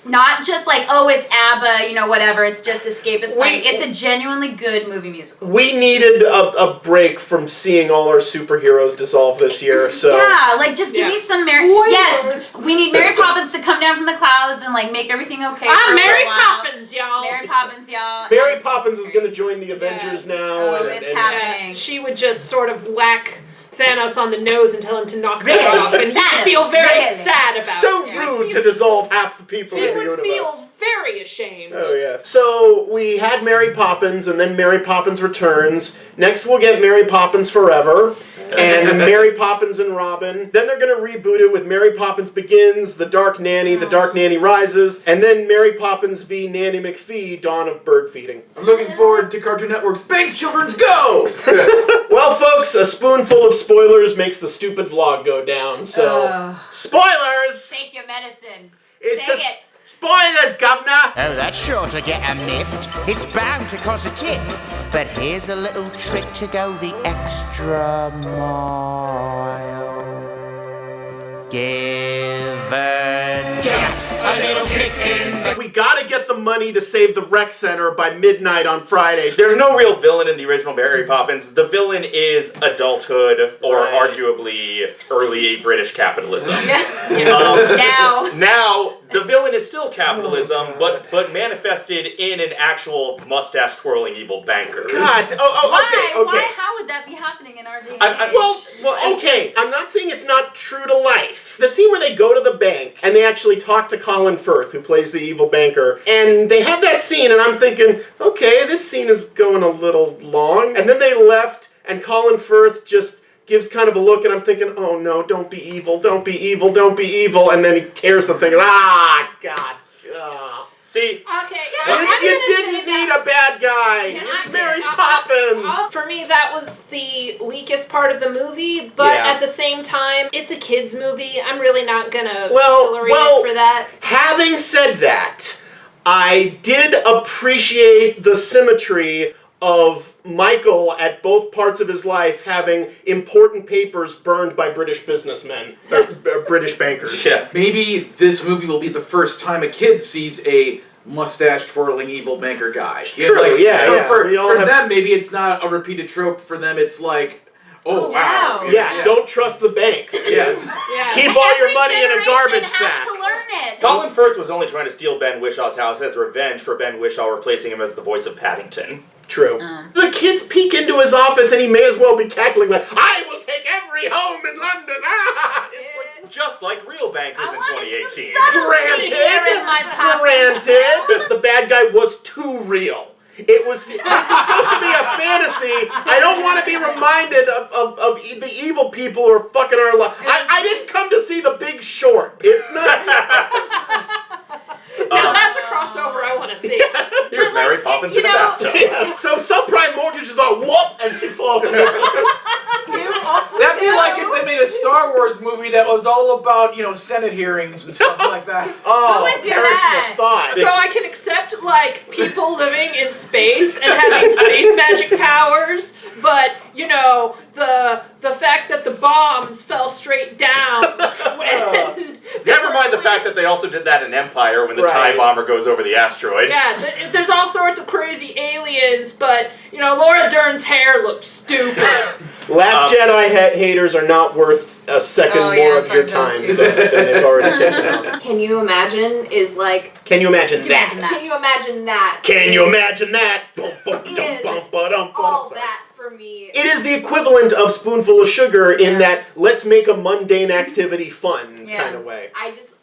not just like, oh, it's ABBA, you know, whatever, it's just escapist fun. It's a genuinely good movie musical. We needed a break from seeing all our superheroes dissolve this year, so... Yeah, like, just give me some Mary... Yes, we need Mary Poppins to come down from the clouds and, like, make everything okay. Mary Poppins, y'all! Mary Poppins, y'all. Mary Poppins is going to join the Avengers now. Oh, it's happening. She would just sort of whack Thanos on the nose and tell him to knock her off, and he would feel very sad about it. So rude to dissolve half the people in the universe. He would feel very ashamed. Oh, yeah. So, we had Mary Poppins, and then Mary Poppins Returns. Next, we'll get Mary Poppins Forever, and Mary Poppins and Robin. Then they're going to reboot it with Mary Poppins Begins, The Dark Nanny, The Dark Nanny Rises, and then Mary Poppins v. Nanny McPhee, Dawn of Bird Feeding. I'm looking forward to Cartoon Network's Banks Children's Go! Well, folks, a spoonful of spoilers makes the stupid vlog go down, so... Spoilers! Take your medicine. It's Take just... it. Spoilers, governor! Oh, that's sure to get a miffed. It's bound to cause a tiff. But here's a little trick to go the extra mile. Given just a little kick in the... We gotta get the money to save the rec center by midnight on Friday. There's no real villain in the original Mary Poppins. The villain is adulthood, or arguably early British capitalism. Now, the villain is still capitalism, but manifested in an actual mustache-twirling evil banker. God, okay. Why? How would that be happening in our day? Well, okay, I'm not saying it's not true to life. The scene where they go to the bank, and they actually talk to Colin Firth, who plays the evil banker, and they have that scene, and I'm thinking, okay, this scene is going a little long. And then they left, and Colin Firth just gives kind of a look, and I'm thinking, oh no, don't be evil, don't be evil, don't be evil, and then he tears the thing, God. See? Okay, you didn't need a bad guy. It's Mary Poppins. For me, that was the weakest part of the movie, but at the same time, it's a kids' movie. I'm really not gonna tolerate for that. Having said that, I did appreciate the symmetry of Michael at both parts of his life having important papers burned by British businessmen, or British bankers. Yeah. Maybe this movie will be the first time a kid sees a mustache twirling evil banker guy. True, For We all have- them, maybe it's not a repeated trope. For them, it's like, oh wow. Yeah, don't trust the banks, kids. Keep all your money in a garbage sack. Colin Firth was only trying to steal Ben Wishaw's house as revenge for Ben Whishaw replacing him as the voice of Paddington. True. The kids peek into his office and he may as well be cackling like, I will take every home in London. It's like, just like real bankers in 2018. Granted, the bad guy was too real. This is supposed to be a fantasy. I don't want to be reminded of the evil people who are fucking our lives. I didn't come to see The Big Short. It's not. Now that's a crossover I want to see. Here's Mary Poppins in a bathtub. Yeah. So subprime mortgage is all whoop, and she falls in the That'd be like if they made a Star Wars movie that was all about, Senate hearings and stuff like that. Oh, perish with thought. So I can accept, like, people living in space and having space magic powers, but, the fact that the bombs fell straight down when... Never mind the fact that they also did that in Empire when the TIE bomber goes over the asteroid. Yeah, there's all sorts of crazy aliens, but, Laura Dern's hair looked stupid. Last Jedi haters are not worth a second more of your time than they've already taken out. Can you imagine is like... Can you imagine that? Can you imagine that? Can you imagine that? All that for me. It is the equivalent of Spoonful of Sugar in that let's make a mundane activity fun kind of way. I just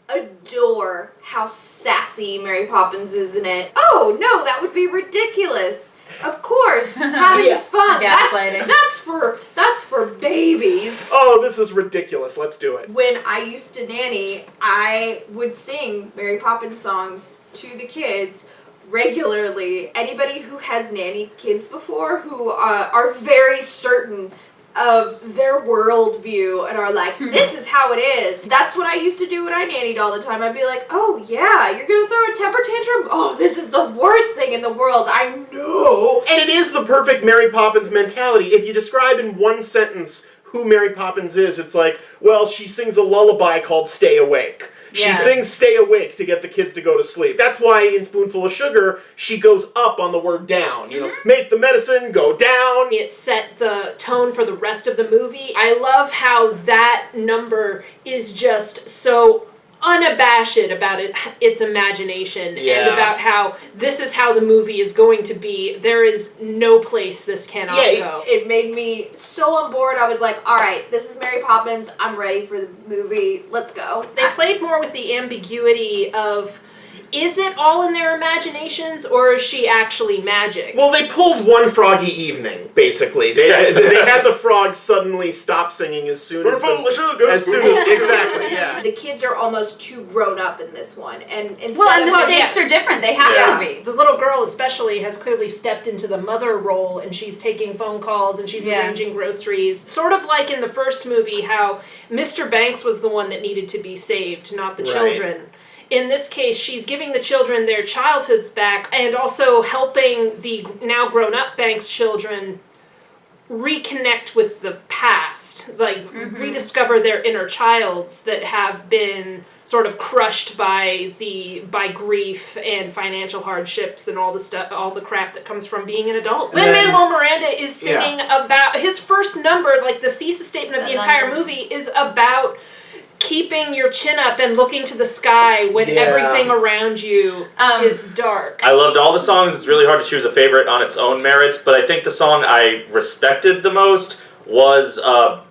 adore how sassy Mary Poppins is in it. Oh, no, that would be ridiculous. Of course, having fun. Gaslighting. That's for babies. Oh, this is ridiculous. Let's do it. When I used to nanny, I would sing Mary Poppins songs to the kids regularly. Anybody who has nannied kids before who are very certain of their worldview and are like, this is how it is. That's what I used to do when I nannied all the time. I'd be like, oh yeah, you're gonna throw a temper tantrum? Oh, this is the worst thing in the world, I know. And it is the perfect Mary Poppins mentality. If you describe in one sentence who Mary Poppins is, it's like, well, she sings a lullaby called Stay Awake. She sings Stay Awake to get the kids to go to sleep. That's why in Spoonful of Sugar, she goes up on the word down. Make the medicine go down. It set the tone for the rest of the movie. I love how that number is just so unabashed about its imagination and about how this is how the movie is going to be. There is no place this cannot go. It made me so on board. I was like, all right, this is Mary Poppins. I'm ready for the movie. Let's go. They played more with the ambiguity of, is it all in their imaginations or is she actually magic? Well, they pulled One Froggy Evening, basically. They had the frogs suddenly stop singing as soon as exactly, yeah. The kids are almost too grown up in this one, and the stakes are different. They have to be. The little girl especially has clearly stepped into the mother role, and she's taking phone calls and she's arranging groceries. Sort of like in the first movie, how Mr. Banks was the one that needed to be saved, not the children. In this case, she's giving the children their childhoods back and also helping the now grown-up Banks children reconnect with the past, like rediscover their inner childs that have been sort of crushed by grief and financial hardships and all the crap that comes from being an adult. Lin-Manuel Miranda is singing about his first number, like the thesis statement of the entire movie is about keeping your chin up and looking to the sky when everything around you is dark. I loved all the songs. It's really hard to choose a favorite on its own merits, but I think the song I respected the most was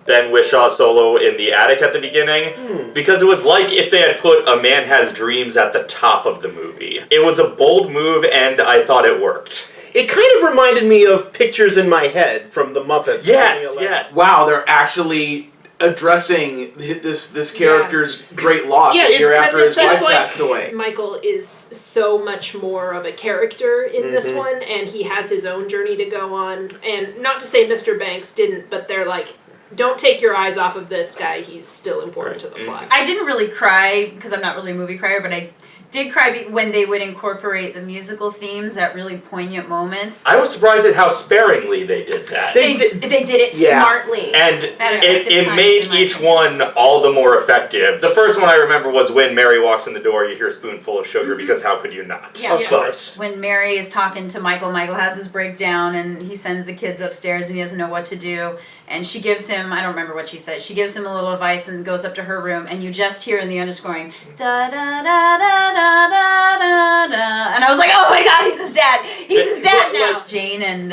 Ben Wishaw's solo in the attic at the beginning, because it was like if they had put A Man Has Dreams at the top of the movie. It was a bold move, and I thought it worked. It kind of reminded me of Pictures in My Head from the Muppets. Yes. Wow, they're actually addressing this character's great loss a year after his wife passed away. Michael is so much more of a character in this one, and he has his own journey to go on. And not to say Mr. Banks didn't, but they're like, don't take your eyes off of this guy. He's still important to the plot. I didn't really cry because I'm not really a movie crier, but I did cry when they would incorporate the musical themes at really poignant moments. I was surprised at how sparingly they did that. They did it smartly. And it made each one all the more effective. The first one I remember was when Mary walks in the door, you hear a spoonful of sugar, because how could you not? Yeah, of course. When Mary is talking to Michael, Michael has his breakdown and he sends the kids upstairs and he doesn't know what to do. And she gives him, I don't remember what she said, she gives him a little advice and goes up to her room and you just hear in the underscoring, da da da da da da da da. And I was like, oh my god, he's his dad. He's his dad now. Jane and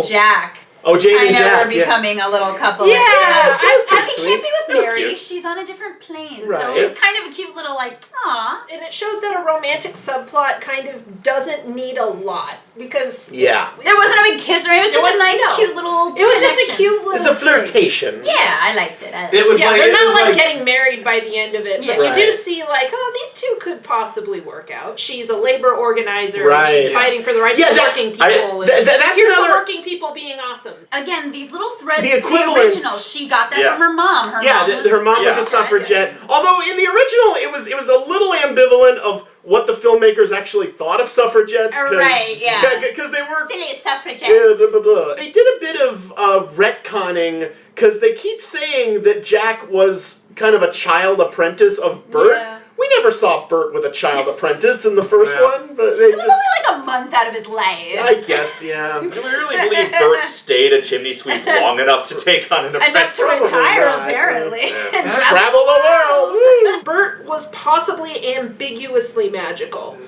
Jack. Oh, Jane and Jack. We're becoming a little couple. Yeah, as he can't be with Mary, she's on a different plane. Right. So it was kind of a cute little aw. And it showed that a romantic subplot kind of doesn't need a lot because there wasn't a big kiss or it was just a nice, cute little. It was just a cute little. It's a flirtation. Yeah, I liked it. It was they're not like getting married by the end of it, but Right. you do see like, oh, these two could possibly work out. She's a labor organizer. Right. And she's fighting for the rights of working people. That's here's another the working people being awesome. Again, these little threads The to the equivalent- original. She got that from her mom. Her mom was a suffragette. Although in the original, it was a little ambivalent of what the filmmakers actually thought of suffragettes. Right, yeah. Because they were silly suffragettes. Yeah, blah, blah, blah. They did a bit of retconning because they keep saying that Jack was kind of a child apprentice of Bert. Yeah. We never saw Bert with a child apprentice in the first one, but they It was only like a month out of his life. I guess, yeah. Do we really believe Bert stayed a chimney sweep long enough to take on an apprentice? Enough to retire, apparently. Yeah. Travel the world! Bert was possibly ambiguously magical.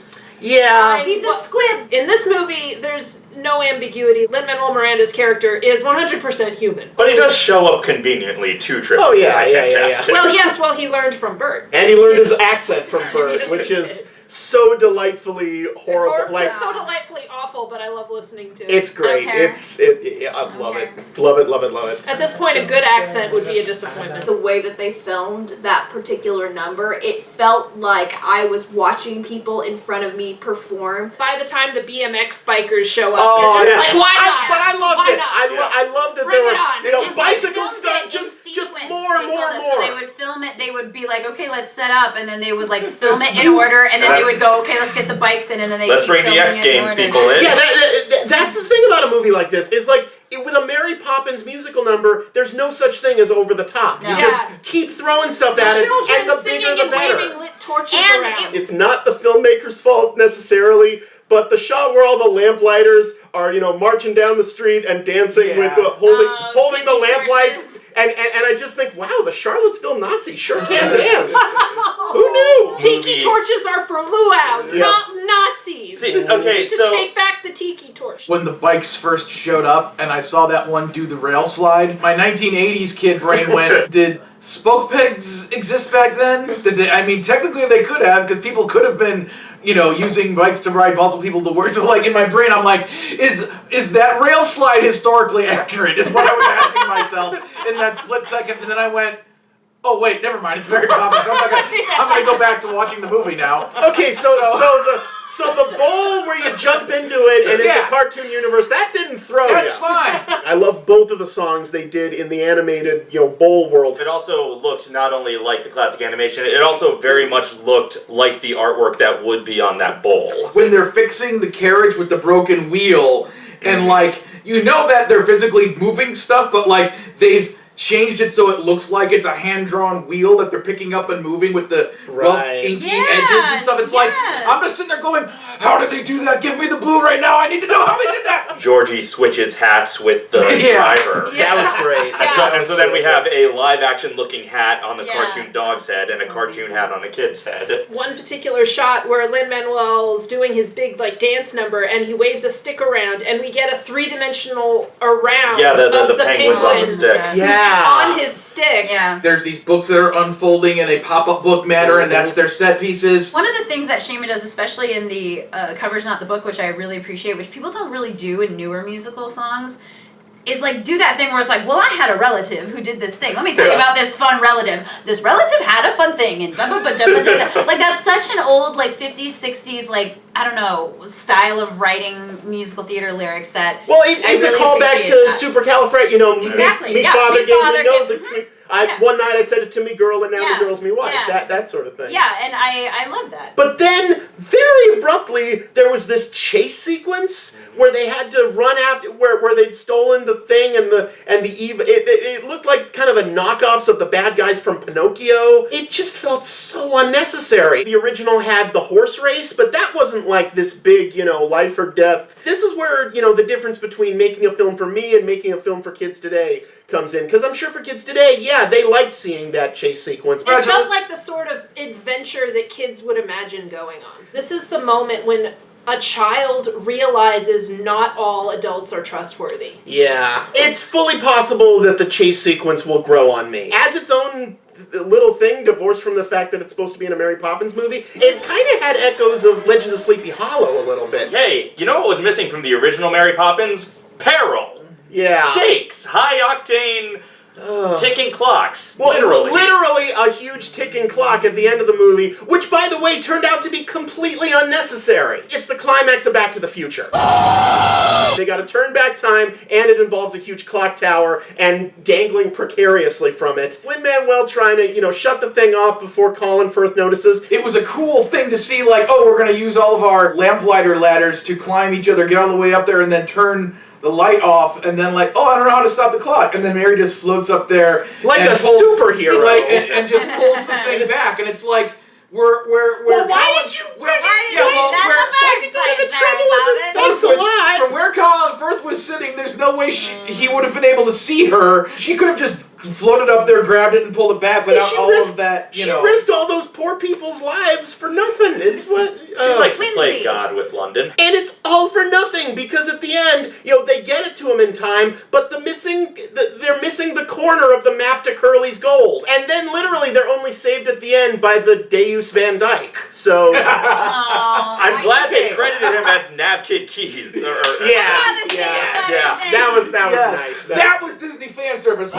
Yeah. He's a squib. In this movie, there's no ambiguity. Lin-Manuel Miranda's character is 100% human. But he does show up conveniently to Triple. Oh, yeah. Well, yes, he learned from Bert. And he learned his accent from Bert, which is so delightfully horrible. It's so delightfully awful, but I love listening to it. It's great. I love it. Love it, love it, love it. At this point, a good accent would be a disappointment. The way that they filmed that particular number, it felt like I was watching people in front of me perform. By the time the BMX bikers show up, Oh, they're just yeah. like, why not? But I loved Why it. not? I loved that Bring there it on. were, And bicycle they stuff, filmed it in just sequence, more and they more told and us. So more. they would film it, they would be like, okay, let's set up, and then they would like film it in order, and then they would go, okay, let's get the bikes in, and then they Let's bring the X Games people in. Yeah, that's the thing about a movie like this, is like, with a Mary Poppins musical number, there's no such thing as over the top. No. You just keep throwing stuff at it, and the bigger the better. Waving lit torches around. It's not the filmmaker's fault necessarily, but the shot where all the lamplighters are, marching down the street and dancing with holding the lamplights, and I just think, wow, the Charlottesville Nazis sure can dance. Who knew? Tiki torches are for luau's, not Nazis. See, okay, to so take back the tiki torch. When the bikes first showed up and I saw that one do the rail slide, my 1980s kid brain went, did spoke pegs exist back then? Technically they could have, because people could have been, using bikes to ride multiple people to work. So, like, in my brain, I'm like, is that rail slide historically accurate? Is what I was asking myself in that split second. And then I went, oh, wait, never mind. It's Mary Poppins. I'm going to go back to watching the movie now. Okay, so the bowl where you jump into it and it's a cartoon universe, that didn't throw you. That's fine. I love both of the songs they did in the animated, bowl world. it also looked not only like the classic animation, it also very much looked like the artwork that would be on that bowl. When they're fixing the carriage with the broken wheel, and that they're physically moving stuff, but they've changed it so it looks like it's a hand-drawn wheel that they're picking up and moving with the rough, inky edges and stuff. It's like, I'm just sitting there going, how did they do that? Give me the blue right now. I need to know how they did that. Georgie switches hats with the driver. That was great. And so then we have a live-action looking hat on the cartoon dog's head and a cartoon hat on a kid's head. One particular shot where Lin-Manuel's doing his big dance number and he waves a stick around and we get a three-dimensional around the penguin's on the stick. On his stick. Yeah. There's these books that are unfolding in a pop-up book manner, and that's their set pieces. One of the things that Shema does, especially in the covers not the book, which I really appreciate, which people don't really do in newer musical songs, is do that thing where it's like, well, I had a relative who did this thing. Let me tell you about this fun relative. This relative had a fun thing, and blah, blah, blah, blah, blah, blah. That's such an old 50s, 60s, style of writing musical theater lyrics that Well, it's really a callback to Supercalifragilistic, Exactly. me father gave me nose. One night I said it to me girl, and now the girl's me wife. That sort of thing. Yeah, and I love that. But then, very abruptly, there was this chase sequence where they had to run after, where they'd stolen the thing and the evil. It looked like kind of the knockoffs of the bad guys from Pinocchio. It just felt so unnecessary. The original had the horse race, but that wasn't like this big, life or death. This is where, the difference between making a film for me and making a film for kids today comes in. Because I'm sure for kids today, they liked seeing that chase sequence. It felt like the sort of adventure that kids would imagine going on. This is the moment when a child realizes not all adults are trustworthy. Yeah. It's fully possible that the chase sequence will grow on me. As its own little thing, divorced from the fact that it's supposed to be in a Mary Poppins movie, it kind of had echoes of Legends of Sleepy Hollow a little bit. Hey, you know what was missing from the original Mary Poppins? Peril. Yeah. Stakes. High-octane... ticking clocks. Well, literally a huge ticking clock at the end of the movie, which, by the way, turned out to be completely unnecessary. It's the climax of Back to the Future. They gotta turn back time, and it involves a huge clock tower and dangling precariously from it. Lin-Manuel trying to, shut the thing off before Colin Firth notices. It was a cool thing to see, like, we're gonna use all of our lamplighter ladders to climb each other, get all the way up there, and then turn the light off, and then I don't know how to stop the clock, and then Mary just floats up there like a superhero, and just pulls the thing back, and it's like we're well, why did you go to the trouble of it? Thanks a lot. From where Colin Firth was sitting, there's no way he would have been able to see her. She could have just floated up there, grabbed it, and pulled it back without of that. She risked all those poor people's lives for nothing. It's what she likes to play God with London, and it's all for nothing because at the end, they get it to him in time, but they're missing the corner of the map to Curly's gold, and then literally they're only saved at the end by the Deus Van Dyke. So I'm glad they credited him as Navkid Keys. That was nice. That was Disney fan service.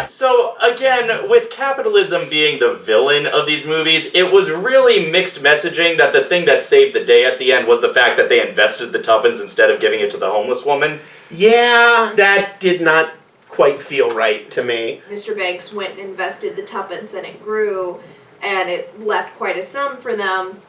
So, again, with capitalism being the villain of these movies, it was really mixed messaging that the thing that saved the day at the end was the fact that they invested the tuppence instead of giving it to the homeless woman. Yeah, that did not quite feel right to me. Mr. Banks went and invested the tuppence and it grew, and it left quite a sum for them.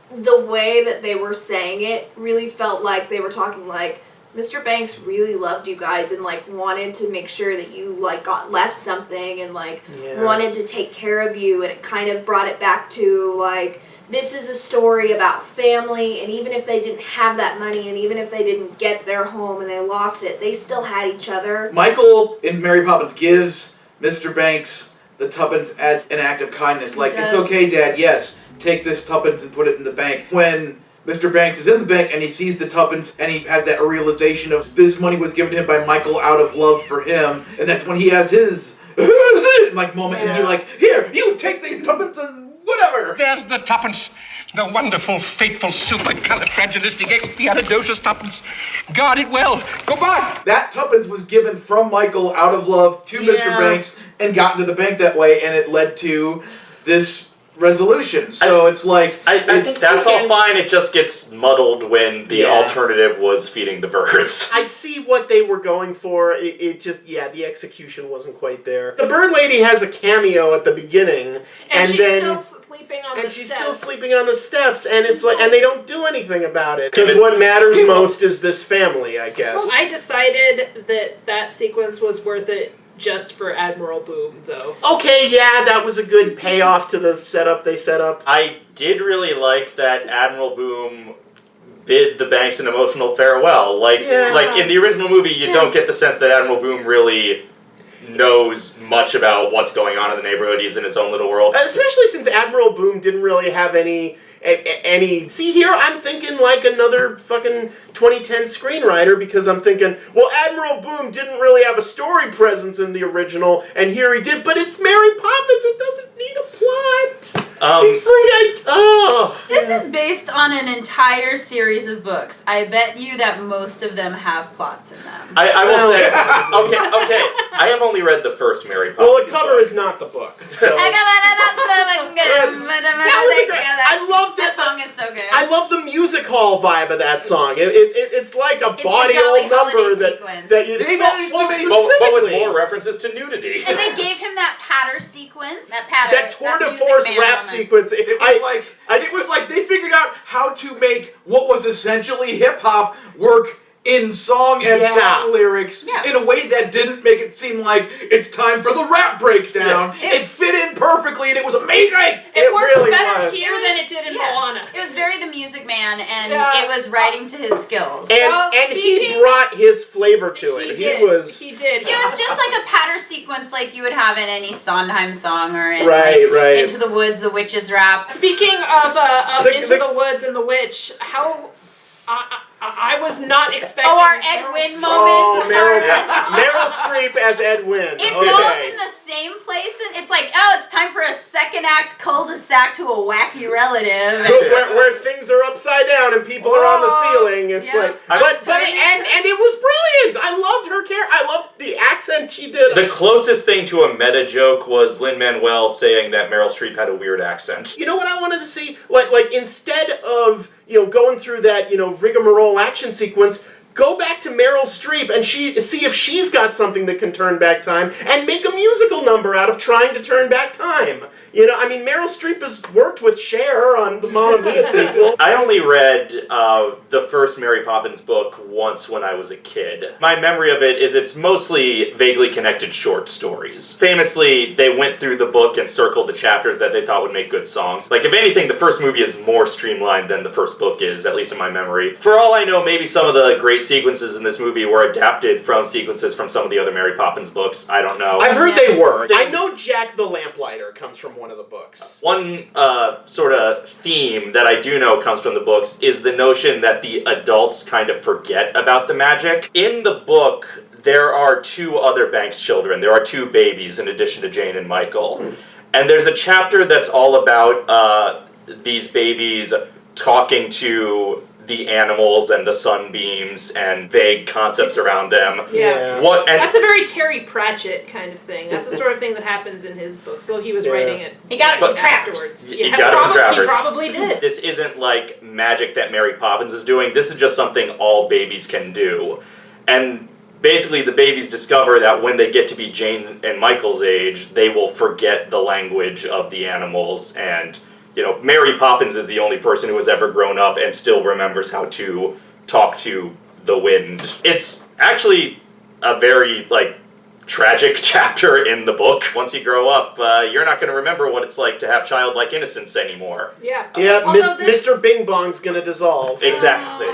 The way that they were saying it really felt like they were talking like, Mr. Banks really loved you guys and wanted to make sure that you got left something and wanted to take care of you, and it kind of brought it back to this is a story about family, and even if they didn't have that money and even if they didn't get their home and they lost it, they still had each other. Michael in Mary Poppins gives Mr. Banks the tuppence as an act of kindness. It's okay, Dad, yes, take this tuppence and put it in the bank. When Mr. Banks is in the bank and he sees the tuppence and he has that realization of this money was given to him by Michael out of love for him, and that's when he has his moment, and here, you take these tuppence and whatever. There's the tuppence. The wonderful, fateful, supercalifragilisticexpialidocious tuppence. Guard it well. Goodbye. That tuppence was given from Michael out of love to Mr. Banks and got into the bank that way, and it led to this resolution. So it's I think that's all fine. It just gets muddled when the alternative was feeding the birds. I see what they were going for. It just, the execution wasn't quite there. The bird lady has a cameo at the beginning, and she's then still sleeping on the steps. She's still sleeping on the steps, and it's and they don't do anything about it. Because what matters most is this family, I guess. Well, I decided that sequence was worth it just for Admiral Boom, though. Okay, that was a good payoff to the setup they set up. I did really like that Admiral Boom bid the Banks an emotional farewell. In the original movie, you don't get the sense that Admiral Boom really knows much about what's going on in the neighborhood. He's in his own little world. Especially since Admiral Boom didn't really have any... See here, I'm thinking another fucking 2010 screenwriter, because I'm thinking, well, Admiral Boom didn't really have a story presence in the original, and here he did, but it's Mary Poppins, it doesn't need a plot. This is based on an entire series of books. I bet you that most of them have plots in them. I will say, okay, I have only read the first Mary Poppins. Well, the cover is not the book. So. That was a great. I love that song is so good. I love the music call vibe of that song. It's like a body old number that you. They managed to make but with more references to nudity. And they gave him that patter sequence, that tour de force rap sequence. It was like they figured out how to make what was essentially hip hop work in song and song lyrics in a way that didn't make it seem like it's time for the rap breakdown. It fit in perfectly and it was amazing. It worked really better was. here than it did in Moana. It was very The Music Man, and it was writing to his skills. And he brought his flavor to it. He did. It was just like a patter sequence like you would have in any Sondheim song or in Into the Woods, the Witch's Rap. Speaking of Into the Woods and the Witch, how... I was not expecting. Oh, our Ed Wynn moment. Meryl Streep as Ed Wynn. It falls in the same place, and it's like, oh, it's time for a second act cul-de-sac to a wacky relative, where things are upside down and people are on the ceiling. It's like, and it was brilliant. I loved her character. I loved the accent she did. The closest thing to a meta joke was Lin-Manuel saying that Meryl Streep had a weird accent. You know what I wanted to see? Like instead of going through that rigmarole action sequence, go back to Meryl Streep and see if she's got something that can turn back time and make a musical number out of trying to turn back time. Meryl Streep has worked with Cher on the Mamma Mia sequel. I only read the first Mary Poppins book once when I was a kid. My memory of it is it's mostly vaguely connected short stories. Famously, they went through the book and circled the chapters that they thought would make good songs. Like, if anything, the first movie is more streamlined than the first book is, at least in my memory. For all I know, maybe some of the great sequences in this movie were adapted from sequences from some of the other Mary Poppins books. I don't know. I've heard they were. I know Jack the Lamplighter comes from one of the books. One sort of theme that I do know comes from the books is the notion that the adults kind of forget about the magic. In the book, there are two other Banks children. There are two babies in addition to Jane and Michael. And there's a chapter that's all about these babies talking to the animals and the sunbeams and vague concepts around them. Yeah. That's a very Terry Pratchett kind of thing. That's the sort of thing that happens in his book. So he was writing it. He got it from afterwards. He got it from Travers. He probably did. This isn't like magic that Mary Poppins is doing. This is just something all babies can do. And basically the babies discover that when they get to be Jane and Michael's age, they will forget the language of the animals, and Mary Poppins is the only person who has ever grown up and still remembers how to talk to the wind. It's actually a very, tragic chapter in the book. Once you grow up, you're not going to remember what it's like to have childlike innocence anymore. Yeah. Mr. Bing Bong's going to dissolve. Exactly.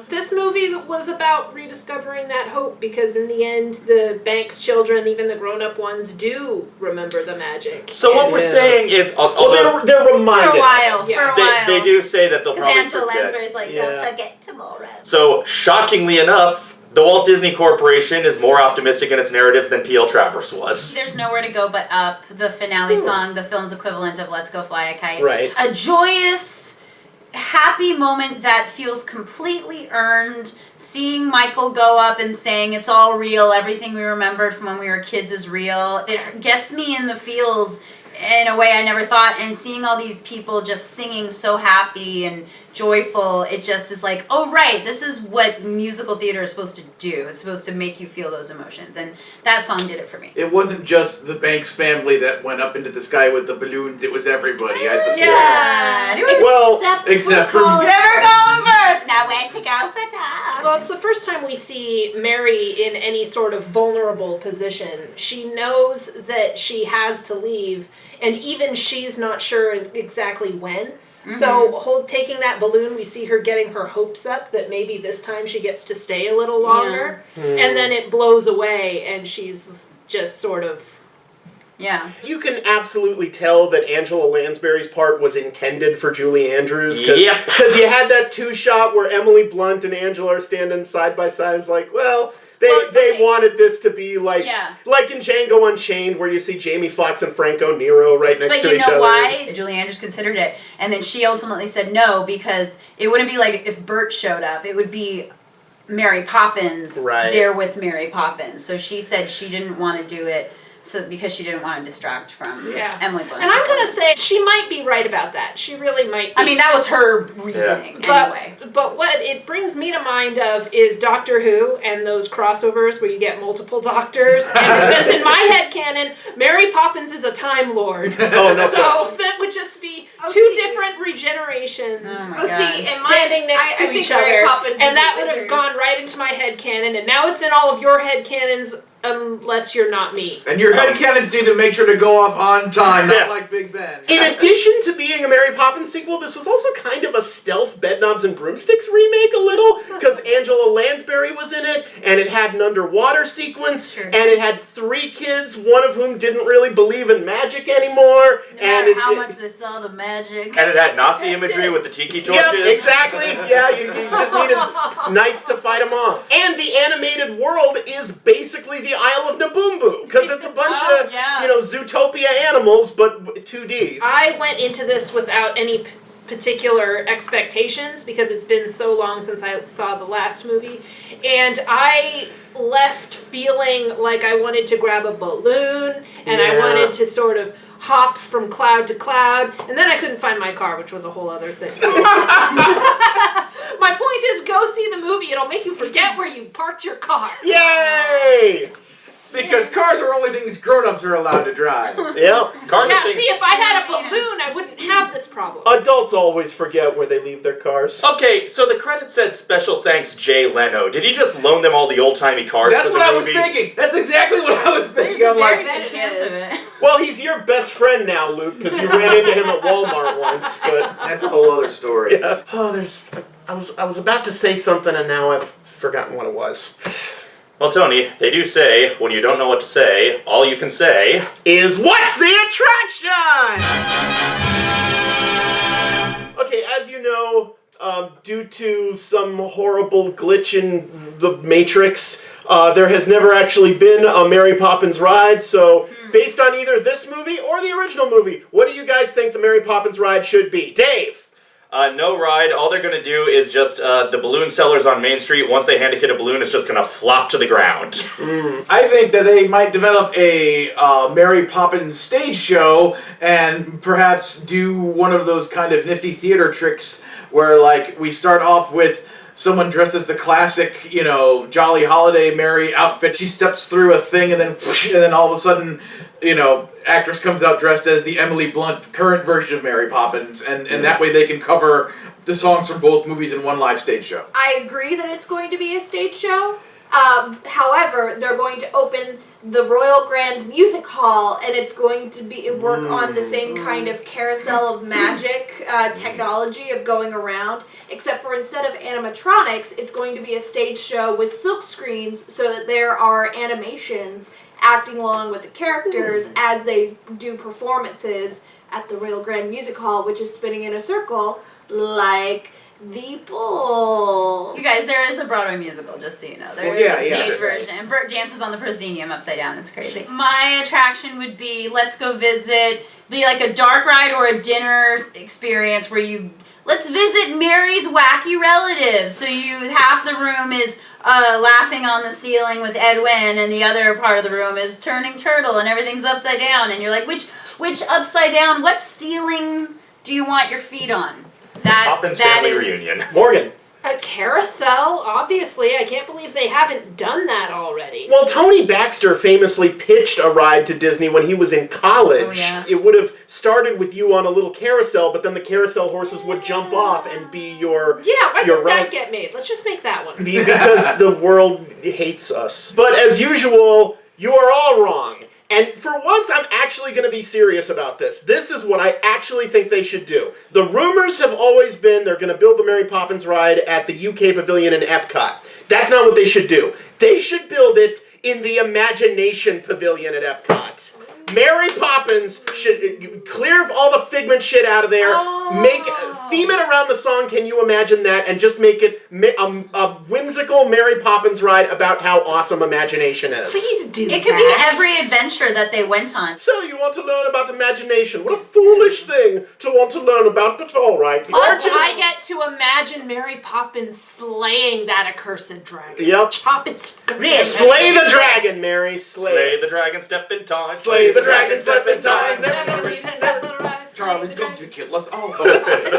This movie was about rediscovering that hope, because in the end, the Banks children, even the grown-up ones, do remember the magic. So what we're saying is... they're reminded. For a while. They do say that they'll probably Angela Lansbury's like, they'll forget tomorrow. So, shockingly enough, the Walt Disney Corporation is more optimistic in its narratives than P.L. Travers was. There's Nowhere to Go But Up, the finale song, the film's equivalent of Let's Go Fly a Kite. Right. A joyous, happy moment that feels completely earned. Seeing Michael go up and saying it's all real, everything we remembered from when we were kids is real. It gets me in the feels in a way I never thought, and seeing all these people just singing so happy and joyful, it just is like, oh right, this is what musical theater is supposed to do. It's supposed to make you feel those emotions, and that song did it for me. It wasn't just the Banks family that went up into the sky with the balloons, it was everybody. Yeah. Except for Never go over. Nowhere to go but up. Well, it's the first time we see Mary in any sort of vulnerable position. She knows that she has to leave, and even she's not sure exactly when. So taking that balloon, we see her getting her hopes up that maybe this time she gets to stay a little longer. And then it blows away and she's just sort of... Yeah. You can absolutely tell that Angela Lansbury's part was intended for Julie Andrews. Because you had that two-shot where Emily Blunt and Angela are standing side by side. It's like, well... They wanted this to be like in Django Unchained, where you see Jamie Foxx and Franco Nero right next to each other. But you know why? Julie Andrews considered it, and then she ultimately said no, because it wouldn't be like if Bert showed up. It would be Mary Poppins there with Mary Poppins. So she said she didn't want to do it so because she didn't want to distract from Yeah. Emily Blunt's And I'm gonna performance. say she might be right about that. She really might be. I mean, that was her reasoning anyway. But what it brings me to mind of is Doctor Who and those crossovers where you get multiple doctors. And since in my headcanon, Mary Poppins is a Time Lord. Oh, no. So that would just be two different regenerations standing next to each other. And that would have gone right into my headcanon. And now it's in all of your headcanons. Unless you're not me. And your headcanons need to make sure to go off on time, not like Big Ben. In addition to being a Mary Poppins sequel, this was also kind of a stealth Bedknobs and Broomsticks remake a little, because Angela Lansbury was in it, and it had an underwater sequence, and it had 3 kids, one of whom didn't really believe in magic anymore. No matter how much they saw the magic. And it had Nazi imagery with the tiki torches. Yep, exactly. Yeah, you just needed knights to fight them off. And the animated world is basically the Isle of Naboombu, because it's a bunch of, Zootopia animals, but 2D. I went into this without any particular expectations because it's been so long since I saw the last movie, and I left feeling like I wanted to grab a balloon, and I wanted to sort of hop from cloud to cloud, and then I couldn't find my car, which was a whole other thing. My point is, go see the movie. It'll make you forget where you parked your car. Yay! Because cars are only things grown-ups are allowed to drive. Yep. See, if I had a balloon, I wouldn't have this problem. Adults always forget where they leave their cars. Okay, so the credits said special thanks Jay Leno. Did he just loan them all the old-timey cars That's for the what movie? I was thinking. That's exactly what I was thinking. There's a I'm very like, good chance of it. Well, he's your best friend now, Luke, because you ran into him at Walmart once, but... That's a whole other story. Yeah. Oh, I was about to say something, and now I've forgotten what it was. Well, Tony, they do say, when you don't know what to say, all you can say is, what's the attraction? Okay, as you know, due to some horrible glitch in the Matrix, there has never actually been a Mary Poppins ride, so based on either this movie or the original movie, what do you guys think the Mary Poppins ride should be? Dave? No ride. All they're going to do is just the balloon sellers on Main Street, once they hand a kid a balloon, it's just going to flop to the ground. I think that they might develop a Mary Poppins stage show and perhaps do one of those kind of nifty theater tricks where, like, we start off with someone dressed as the classic, Jolly Holiday Mary outfit. She steps through a thing and then all of a sudden, actress comes out dressed as the Emily Blunt current version of Mary Poppins, and that way they can cover the songs from both movies in one live stage show. I agree that it's going to be a stage show. However, they're going to open the Royal Grand Music Hall, and it's going to work on the same kind of carousel of magic technology of going around, except for instead of animatronics, it's going to be a stage show with silk screens so that there are animations acting along with the characters as they do performances at the Royal Grand Music Hall, which is spinning in a circle like the bull. You guys, there is a Broadway musical, just so you know. There is a stage version. And Bert dances on the proscenium upside down. It's crazy. My attraction would be, let's go visit, be like a dark ride or a dinner experience where let's visit Mary's wacky relatives. So half the room is laughing on the ceiling with Edwin, and the other part of the room is turning turtle, and everything's upside down. And you're like, which upside down? What ceiling do you want your feet on? Poppins family reunion. Morgan. A carousel, obviously. I can't believe they haven't done that already. Well, Tony Baxter famously pitched a ride to Disney when he was in college. Oh, yeah. It would have started with you on a little carousel, but then the carousel horses would jump off and be your why your did ride. that get made? Let's just make that one. Because the world hates us. But as usual, you are all wrong. And for once, I'm actually going to be serious about this. This is what I actually think they should do. The rumors have always been they're going to build the Mary Poppins ride at the UK Pavilion in Epcot. That's not what they should do. They should build it in the Imagination Pavilion at Epcot. Mary Poppins should clear all the Figment shit out of there. Theme it around the song Can You Imagine That, and just make it a whimsical Mary Poppins ride about how awesome imagination is. Please do. It could be every adventure that they went on. So you want to learn about imagination? What a foolish thing to want to learn about, but all right. Also, I get to imagine Mary Poppins slaying that accursed dragon. Yep. Chop its Slay the dragon, Mary. Slay the dragon, step in time. Slay the dragon, step in time. Charlie's going to kill us all.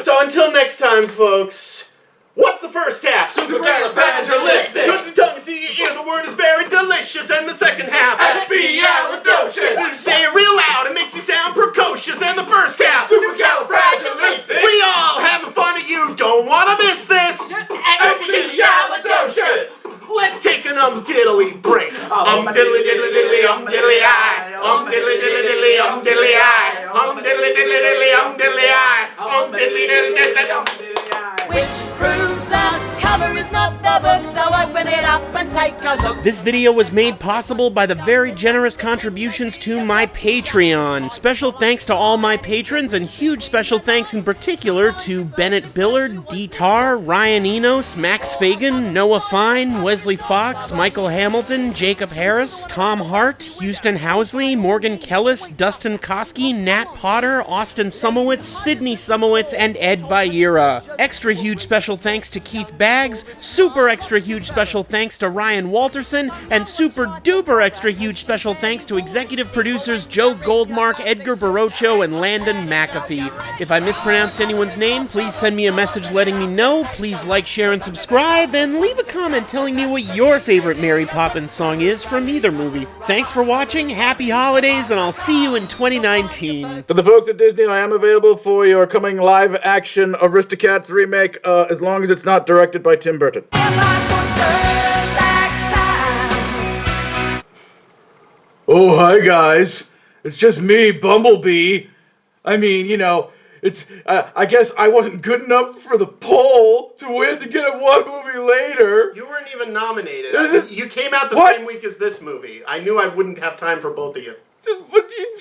So until next time, folks, what's the first half? Supercalifragilistic. Put your tongue to your ear, the word is very delicious, and the second half. Expialidocious. Say it real loud, it makes you sound precocious, and the first half. Supercalifragilistic. We all having fun at you, don't want to miss this. Expialidocious. Let's take an diddly break. Diddly diddly diddly diddly eye. Diddly diddly diddly diddly eye. Diddly diddly diddly diddly eye. Diddly diddly diddly. Which proves the cover is not the book, so open it up and take a look. This video was made possible by the very generous contributions to my Patreon. Special thanks to all my patrons, and huge special thanks in particular to Bennett Billard, D-Tar, Ryan Enos, Max Fagan, Noah Fine, Wesley Fox, Michael Hamilton, Jacob Harris, Tom Hart, Houston Housley, Morgan Kellis, Dustin Koski, Nat Potter, Austin Sumowitz, Sydney Sumowitz, and Ed Vieira. Extra huge special thanks to Keith Baggs, super extra huge special thanks to Ryan Walterson, and super duper extra huge special thanks to executive producers Joe Goldmark, Edgar Barocho, and Landon McAfee. If I mispronounced anyone's name, please send me a message letting me know. Please like, share, and subscribe, and leave a comment telling me what your favorite Mary Poppins song is from either movie. Thanks for watching, happy holidays, and I'll see you in 2019. For the folks at Disney, I am available for your coming live-action Aristocats remake, as long as it's not directed by Tim Burton. Oh, hi guys. It's just me, Bumblebee. I mean, you know, it's, I guess I wasn't good enough for the poll to win to get it one movie later. You weren't even nominated. You came out the same week as this movie. I knew I wouldn't have time for both of you. But you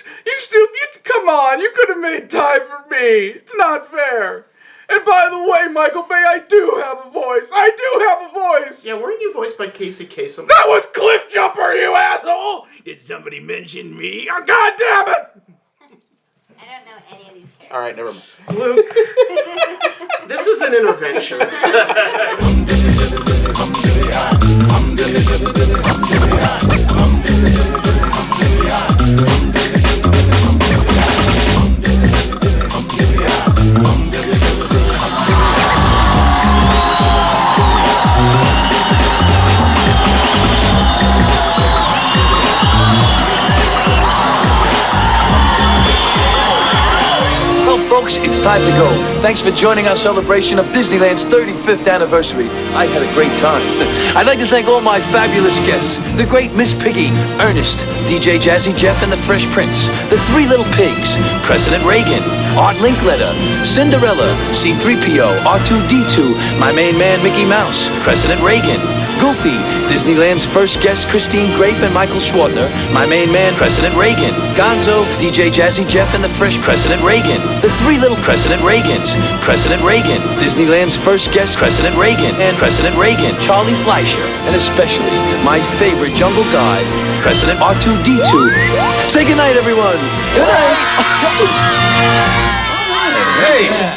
come on, you could have made time for me. It's not fair. And by the way, Michael Bay, I do have a voice. I do have a voice. Yeah, weren't you voiced by Casey Kasem? That was Cliff Jumper, you asshole! Did somebody mention me? Oh, God damn it! I don't know any of these characters. All right, never mind. Luke, this is an intervention. Folks, it's time to go. Thanks for joining our celebration of Disneyland's 35th anniversary. I had a great time. I'd like to thank all my fabulous guests. The great Miss Piggy, Ernest, DJ Jazzy Jeff and the Fresh Prince, the Three Little Pigs, President Reagan, Art Linkletter, Cinderella, C-3PO, R2-D2, my main man Mickey Mouse, President Reagan, Goofy, Disneyland's first guest Christine Grafe and Michael Schwartner, my main man President Reagan, Gonzo, DJ Jazzy Jeff and the Fresh President Reagan, the Three Little President Reagans, President Reagan, Disneyland's first guest President Reagan and President Reagan, Charlie Fleischer, and especially my favorite jungle guide, President R2-D2. Say goodnight, everyone. Good night. Hey!